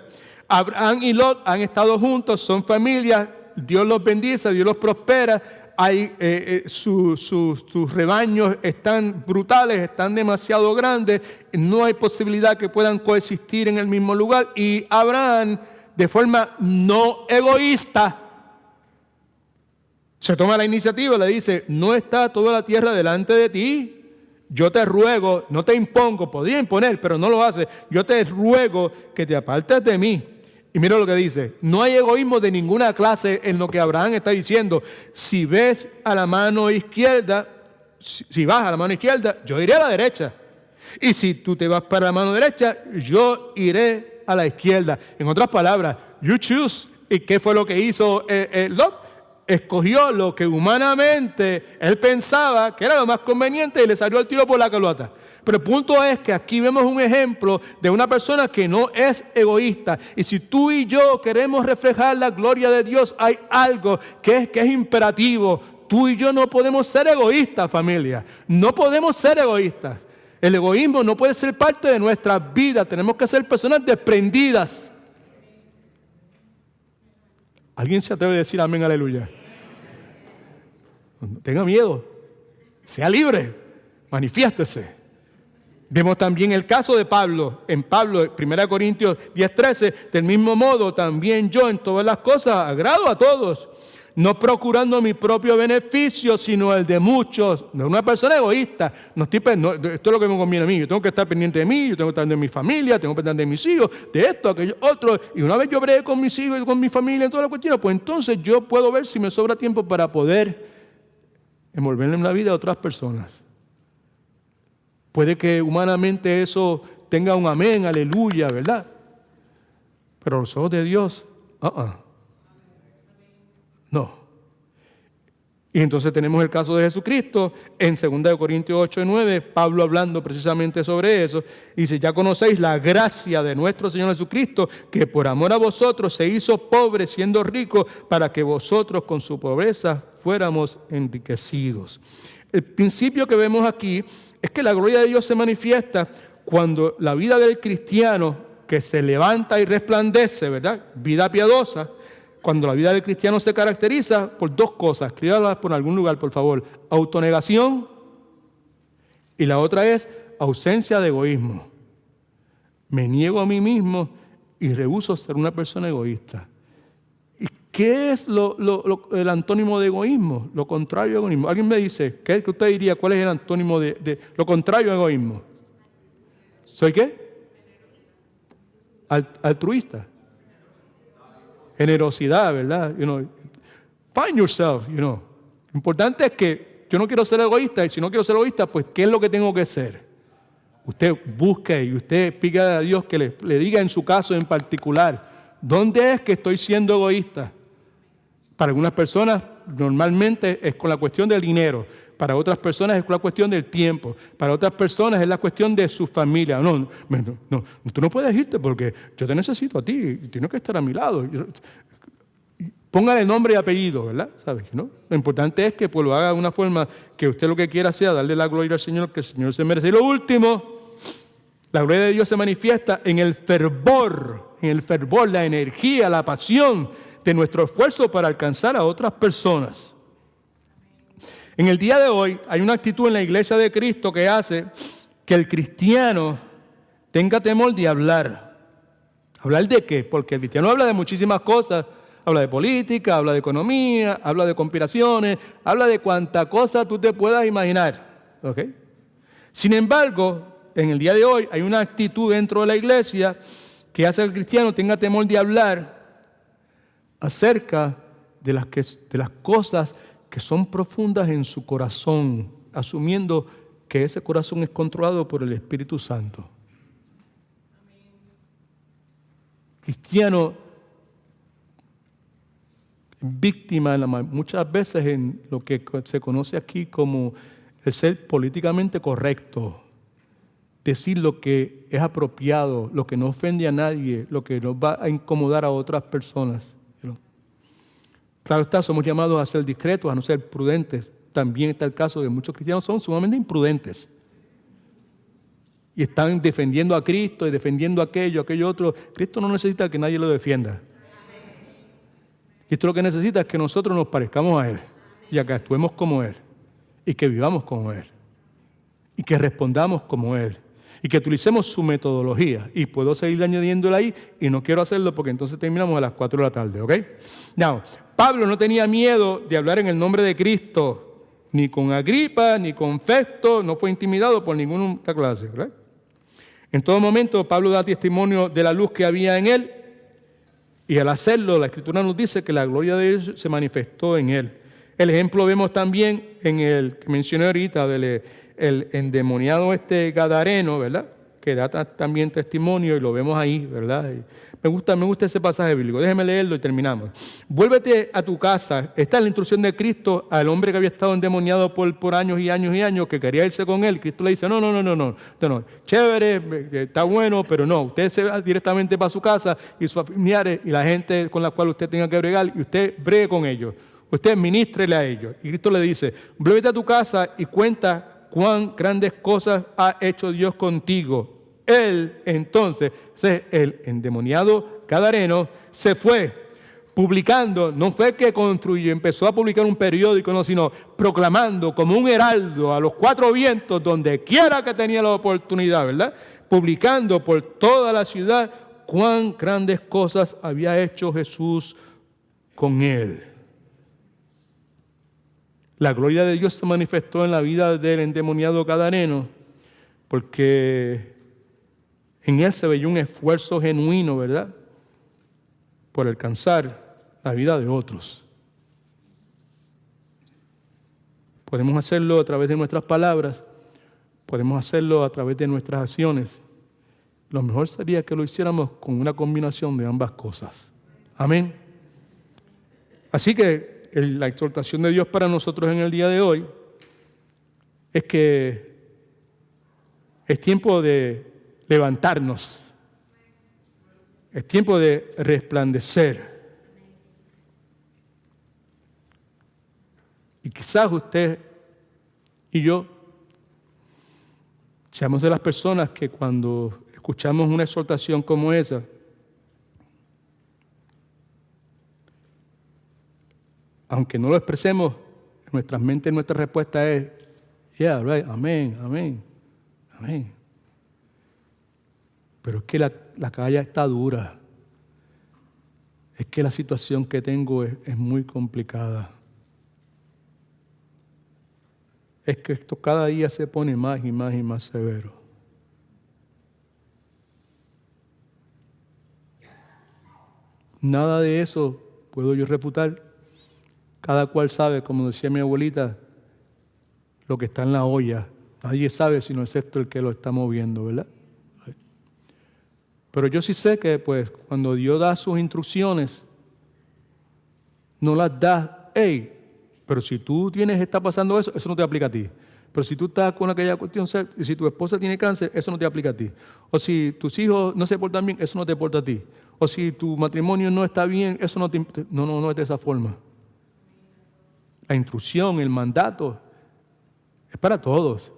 Abraham y Lot han estado juntos, son familia, Dios los bendice, Dios los prospera. sus rebaños están brutales, están demasiado grandes, no hay posibilidad que puedan coexistir en el mismo lugar. Y Abraham, de forma no egoísta, se toma la iniciativa y le dice: no está toda la tierra delante de ti. Yo te ruego, no te impongo, podría imponer, pero no lo hace. Yo te ruego que te apartes de mí. Y mira lo que dice: no hay egoísmo de ninguna clase en lo que Abraham está diciendo. Si ves a la mano izquierda, si vas a la mano izquierda, yo iré a la derecha. Y si tú te vas para la mano derecha, yo iré a la izquierda. En otras palabras, you choose. ¿Y qué fue lo que hizo Lot? Escogió lo que humanamente él pensaba que era lo más conveniente y le salió el tiro por la culata. Pero el punto es que aquí vemos un ejemplo de una persona que no es egoísta. Y si tú y yo queremos reflejar la gloria de Dios, hay algo que es imperativo. Tú y yo no podemos ser egoístas, familia. No podemos ser egoístas. El egoísmo no puede ser parte de nuestra vida. Tenemos que ser personas desprendidas. ¿Alguien se atreve a decir amén, aleluya? No tenga miedo. Sea libre. Manifiéstese. Vemos también el caso de Pablo. En Pablo, 1 Corintios 10:13, del mismo modo también yo en todas las cosas agrado a todos, no procurando mi propio beneficio, sino el de muchos. No es una persona egoísta. Esto es lo que me conviene a mí. Yo tengo que estar pendiente de mí, yo tengo que estar pendiente de mi familia, tengo que estar pendiente de mis hijos, de esto, aquello, otro. Y una vez yo bregué con mis hijos y con mi familia en toda la cuestión, pues entonces yo puedo ver si me sobra tiempo para poder envolverme en la vida de otras personas. Puede que humanamente eso tenga un amén, aleluya, ¿verdad? Pero a los ojos de Dios, no. Y entonces tenemos el caso de Jesucristo en 2 Corintios 8:9, Pablo hablando precisamente sobre eso. Dice: ya conocéis la gracia de nuestro Señor Jesucristo, que por amor a vosotros se hizo pobre siendo rico, para que vosotros con su pobreza fuéramos enriquecidos. El principio que vemos aquí es que la gloria de Dios se manifiesta cuando la vida del cristiano, que se levanta y resplandece, ¿verdad? Vida piadosa. Cuando la vida del cristiano se caracteriza por dos cosas, escríbalas por algún lugar, por favor: autonegación, y la otra es ausencia de egoísmo. Me niego a mí mismo y rehúso ser una persona egoísta. ¿Y qué es el antónimo de egoísmo? Lo contrario de egoísmo. Alguien me dice, ¿qué usted diría? ¿Cuál es el antónimo de lo contrario a egoísmo? ¿Soy qué? Altruista. Generosidad, ¿verdad? Find yourself, Lo importante es que yo no quiero ser egoísta, y si no quiero ser egoísta, pues ¿qué es lo que tengo que ser? Usted busque y usted pide a Dios que le diga en su caso en particular, ¿dónde es que estoy siendo egoísta? Para algunas personas normalmente es con la cuestión del dinero, para otras personas es con la cuestión del tiempo, para otras personas es la cuestión de su familia. No, tú no puedes irte porque yo te necesito a ti y tienes que estar a mi lado. Póngale nombre y apellido, ¿verdad? ¿Sabes? ¿No? Lo importante es que pues, lo haga de una forma que usted lo que quiera sea darle la gloria al Señor, que el Señor se merece. Y lo último, la gloria de Dios se manifiesta en el fervor, la energía, la pasión de nuestro esfuerzo para alcanzar a otras personas. En el día de hoy hay una actitud en la iglesia de Cristo que hace que el cristiano tenga temor de hablar. ¿Hablar de qué? Porque el cristiano habla de muchísimas cosas. Habla de política, habla de economía, habla de conspiraciones, habla de cuanta cosa tú te puedas imaginar. ¿Ok? Sin embargo, en el día de hoy hay una actitud dentro de la iglesia que hace que el cristiano tenga temor de hablar acerca de las cosas que son profundas en su corazón, asumiendo que ese corazón es controlado por el Espíritu Santo. Cristiano víctima muchas veces en lo que se conoce aquí como el ser políticamente correcto, decir lo que es apropiado, lo que no ofende a nadie, lo que nos va a incomodar a otras personas. Claro está, somos llamados a ser discretos, a no ser prudentes. También está el caso de muchos cristianos son sumamente imprudentes. Y están defendiendo a Cristo y defendiendo aquello otro. Cristo no necesita que nadie lo defienda. Cristo lo que necesita es que nosotros nos parezcamos a Él. y a que actuemos como Él, y que vivamos como Él, y que respondamos como Él, y que utilicemos su metodología. Y puedo seguir añadiéndola ahí, y no quiero hacerlo porque entonces terminamos a las 4 de la tarde, ¿ok? Now, Pablo no tenía miedo de hablar en el nombre de Cristo, ni con Agripa, ni con Festo, no fue intimidado por ninguna clase, ¿verdad? En todo momento, Pablo da testimonio de la luz que había en él, y al hacerlo, la Escritura nos dice que la gloria de Dios se manifestó en él. El ejemplo vemos también en el que mencioné ahorita, del el endemoniado gadareno, ¿verdad? Que da también testimonio y lo vemos ahí, ¿verdad? Y me gusta ese pasaje bíblico. Déjeme leerlo y terminamos. Vuélvete a tu casa. Esta es la instrucción de Cristo al hombre que había estado endemoniado por años y años y años, que quería irse con él. Cristo le dice, no. Chévere, está bueno, pero no. Usted se va directamente para su casa y sus familiares y la gente con la cual usted tenga que bregar y usted bregue con ellos. Usted ministrele a ellos. Y Cristo le dice, vuélvete a tu casa y cuenta cuán grandes cosas ha hecho Dios contigo. Él, entonces, el endemoniado gadareno, se fue publicando, no fue que construyó, empezó a publicar un periódico, no, sino proclamando como un heraldo a los 4 vientos, donde quiera que tenía la oportunidad, ¿verdad? Publicando por toda la ciudad cuán grandes cosas había hecho Jesús con él. La gloria de Dios se manifestó en la vida del endemoniado gadareno porque en él se veía un esfuerzo genuino, ¿verdad?, por alcanzar la vida de otros. Podemos hacerlo a través de nuestras palabras, podemos hacerlo a través de nuestras acciones. Lo mejor sería que lo hiciéramos con una combinación de ambas cosas. Amén. Así que la exhortación de Dios para nosotros en el día de hoy es que es tiempo de levantarnos, es tiempo de resplandecer. Y quizás usted y yo seamos de las personas que cuando escuchamos una exhortación como esa, aunque no lo expresemos, en nuestras mentes nuestra respuesta es, yeah, right, amén. Pero es que la calle está dura. Es que la situación que tengo es muy complicada. Es que esto cada día se pone más y más y más severo. Nada de eso puedo yo refutar. Cada cual sabe, como decía mi abuelita, lo que está en la olla. Nadie sabe sino excepto el que lo está moviendo, ¿verdad? Pero yo sí sé que pues cuando Dios da sus instrucciones, no las da, pero si tú está pasando eso, eso no te aplica a ti. Pero si tú estás con aquella cuestión, si tu esposa tiene cáncer, eso no te aplica a ti. O si tus hijos no se portan bien, eso no te importa a ti. O si tu matrimonio no está bien, eso no es de esa forma. La instrucción, el mandato, es para todos.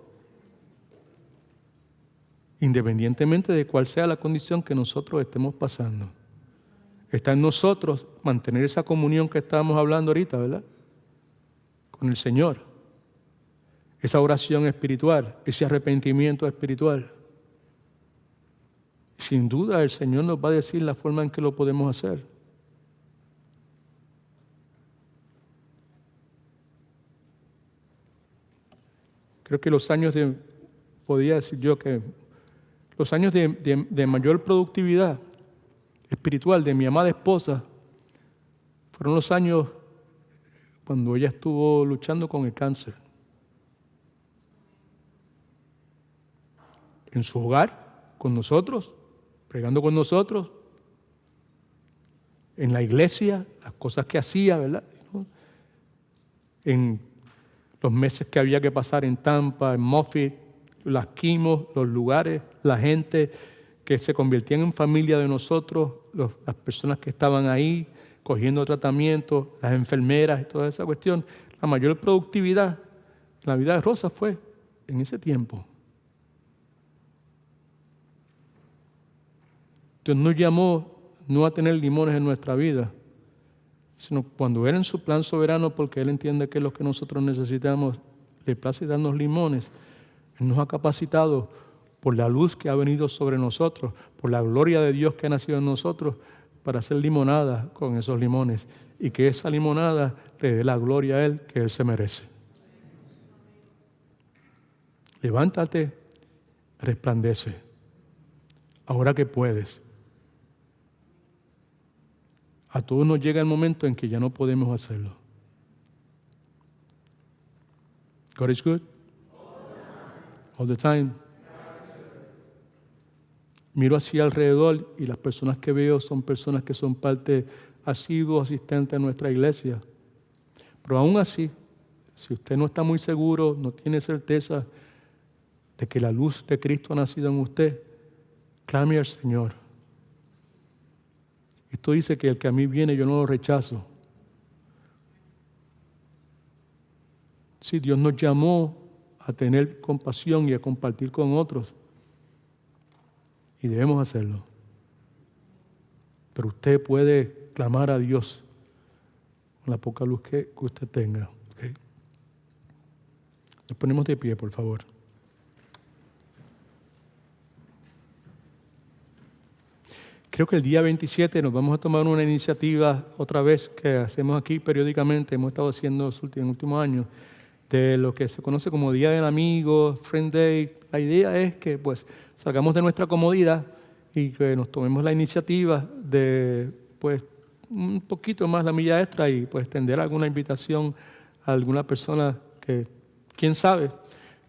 Independientemente de cuál sea la condición que nosotros estemos pasando. Está en nosotros mantener esa comunión que estábamos hablando ahorita, ¿verdad?, con el Señor. Esa oración espiritual, ese arrepentimiento espiritual. Sin duda el Señor nos va a decir la forma en que lo podemos hacer. Creo que podría decir yo que los años de mayor productividad espiritual de mi amada esposa fueron los años cuando ella estuvo luchando con el cáncer. En su hogar, con nosotros, pregando con nosotros, en la iglesia, las cosas que hacía, ¿verdad?, en los meses que había que pasar en Tampa, en Moffitt, las quimos, los lugares, la gente que se convertían en familia de nosotros, las personas que estaban ahí cogiendo tratamiento, las enfermeras y toda esa cuestión. La mayor productividad en la vida de Rosa fue en ese tiempo. Dios nos llamó no a tener limones en nuestra vida, sino cuando Él en su plan soberano, porque Él entiende que es lo que nosotros necesitamos, le place darnos limones. Él nos ha capacitado por la luz que ha venido sobre nosotros, por la gloria de Dios que ha nacido en nosotros, para hacer limonada con esos limones y que esa limonada le dé la gloria a Él que Él se merece. Levántate, resplandece, ahora que puedes. A todos nos llega el momento en que ya no podemos hacerlo. God is good. All the time. Miro hacia alrededor y las personas que veo son personas que son parte asidua, asistente a nuestra iglesia. Pero aún así, si usted no está muy seguro, no tiene certeza de que la luz de Cristo ha nacido en usted, clame al Señor. Esto dice que el que a mí viene yo no lo rechazo. Sí, Dios nos llamó a tener compasión y a compartir con otros. Y debemos hacerlo. Pero usted puede clamar a Dios con la poca luz que usted tenga. ¿Okay? Nos ponemos de pie, por favor. Creo que el día 27 nos vamos a tomar una iniciativa otra vez que hacemos aquí periódicamente, hemos estado haciendo en los últimos años, de lo que se conoce como Día del Amigo, Friend Day. La idea es que pues salgamos de nuestra comodidad y que nos tomemos la iniciativa de pues un poquito más la milla extra y pues extender alguna invitación a alguna persona que, quién sabe.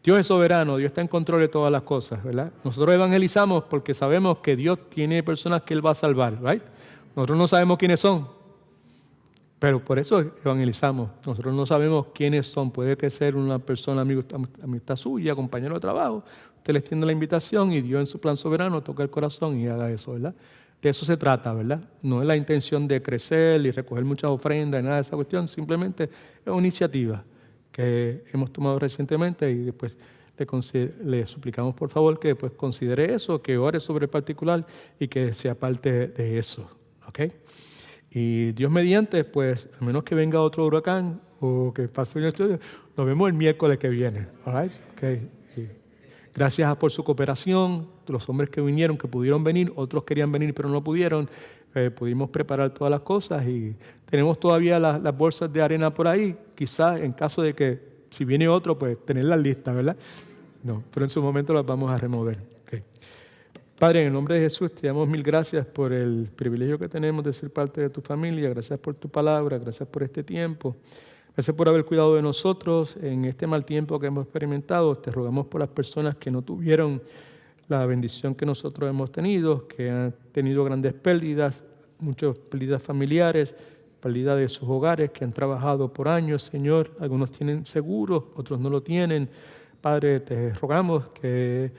Dios es soberano, Dios está en control de todas las cosas, ¿verdad? Nosotros evangelizamos porque sabemos que Dios tiene personas que Él va a salvar, ¿right? Nosotros no sabemos quiénes son, pero por eso evangelizamos. Nosotros no sabemos quiénes son. Puede que sea una persona, amistad suya, compañero de trabajo. Usted le extiende la invitación y Dios en su plan soberano toca el corazón y haga eso, ¿verdad? De eso se trata, ¿verdad? No es la intención de crecer y recoger muchas ofrendas, nada de esa cuestión. Simplemente es una iniciativa que hemos tomado recientemente y después le suplicamos por favor que pues considere eso, que ore sobre el particular y que sea parte de eso, ¿ok? Y Dios mediante, pues a menos que venga otro huracán o que pase un estudio, nos vemos el miércoles que viene, all right? Okay. Gracias por su cooperación, los hombres que vinieron, que pudieron venir, otros querían venir pero no pudieron. Pudimos preparar todas las cosas y tenemos todavía las bolsas de arena por ahí, quizás en caso de que si viene otro, pues tenerlas listas, ¿verdad? No, pero en su momento las vamos a remover. Okay. Padre, en el nombre de Jesús te damos mil gracias por el privilegio que tenemos de ser parte de tu familia, gracias por tu palabra, gracias por este tiempo, gracias por haber cuidado de nosotros en este mal tiempo que hemos experimentado. Te rogamos por las personas que no tuvieron la bendición que nosotros hemos tenido, que han tenido grandes pérdidas, muchas pérdidas familiares, pérdida de sus hogares, que han trabajado por años, Señor. Algunos tienen seguro, otros no lo tienen. Padre, te rogamos que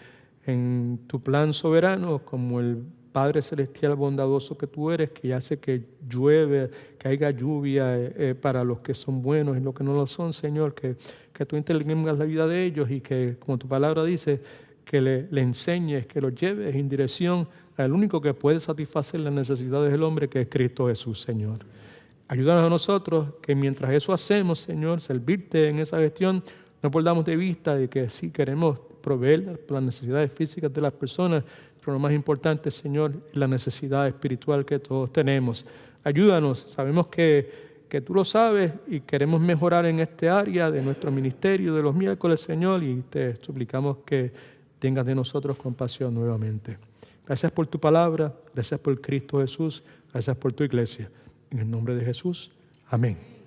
en tu plan soberano, como el Padre Celestial bondadoso que tú eres, que hace que llueve, que haya lluvia para los que son buenos y los que no lo son, Señor, que tú intervengas la vida de ellos y que, como tu palabra dice, que le enseñes, que los lleves en dirección al único que puede satisfacer las necesidades del hombre, que es Cristo Jesús, Señor. Ayúdanos a nosotros que mientras eso hacemos, Señor, servirte en esa gestión, no perdamos de vista de que sí queremos proveer las necesidades físicas de las personas, pero lo más importante, Señor, es la necesidad espiritual que todos tenemos. Ayúdanos, sabemos que tú lo sabes y queremos mejorar en este área de nuestro ministerio de los miércoles, Señor, y te suplicamos que tengas de nosotros compasión nuevamente. Gracias por tu palabra, gracias por Cristo Jesús, gracias por tu iglesia. En el nombre de Jesús, amén.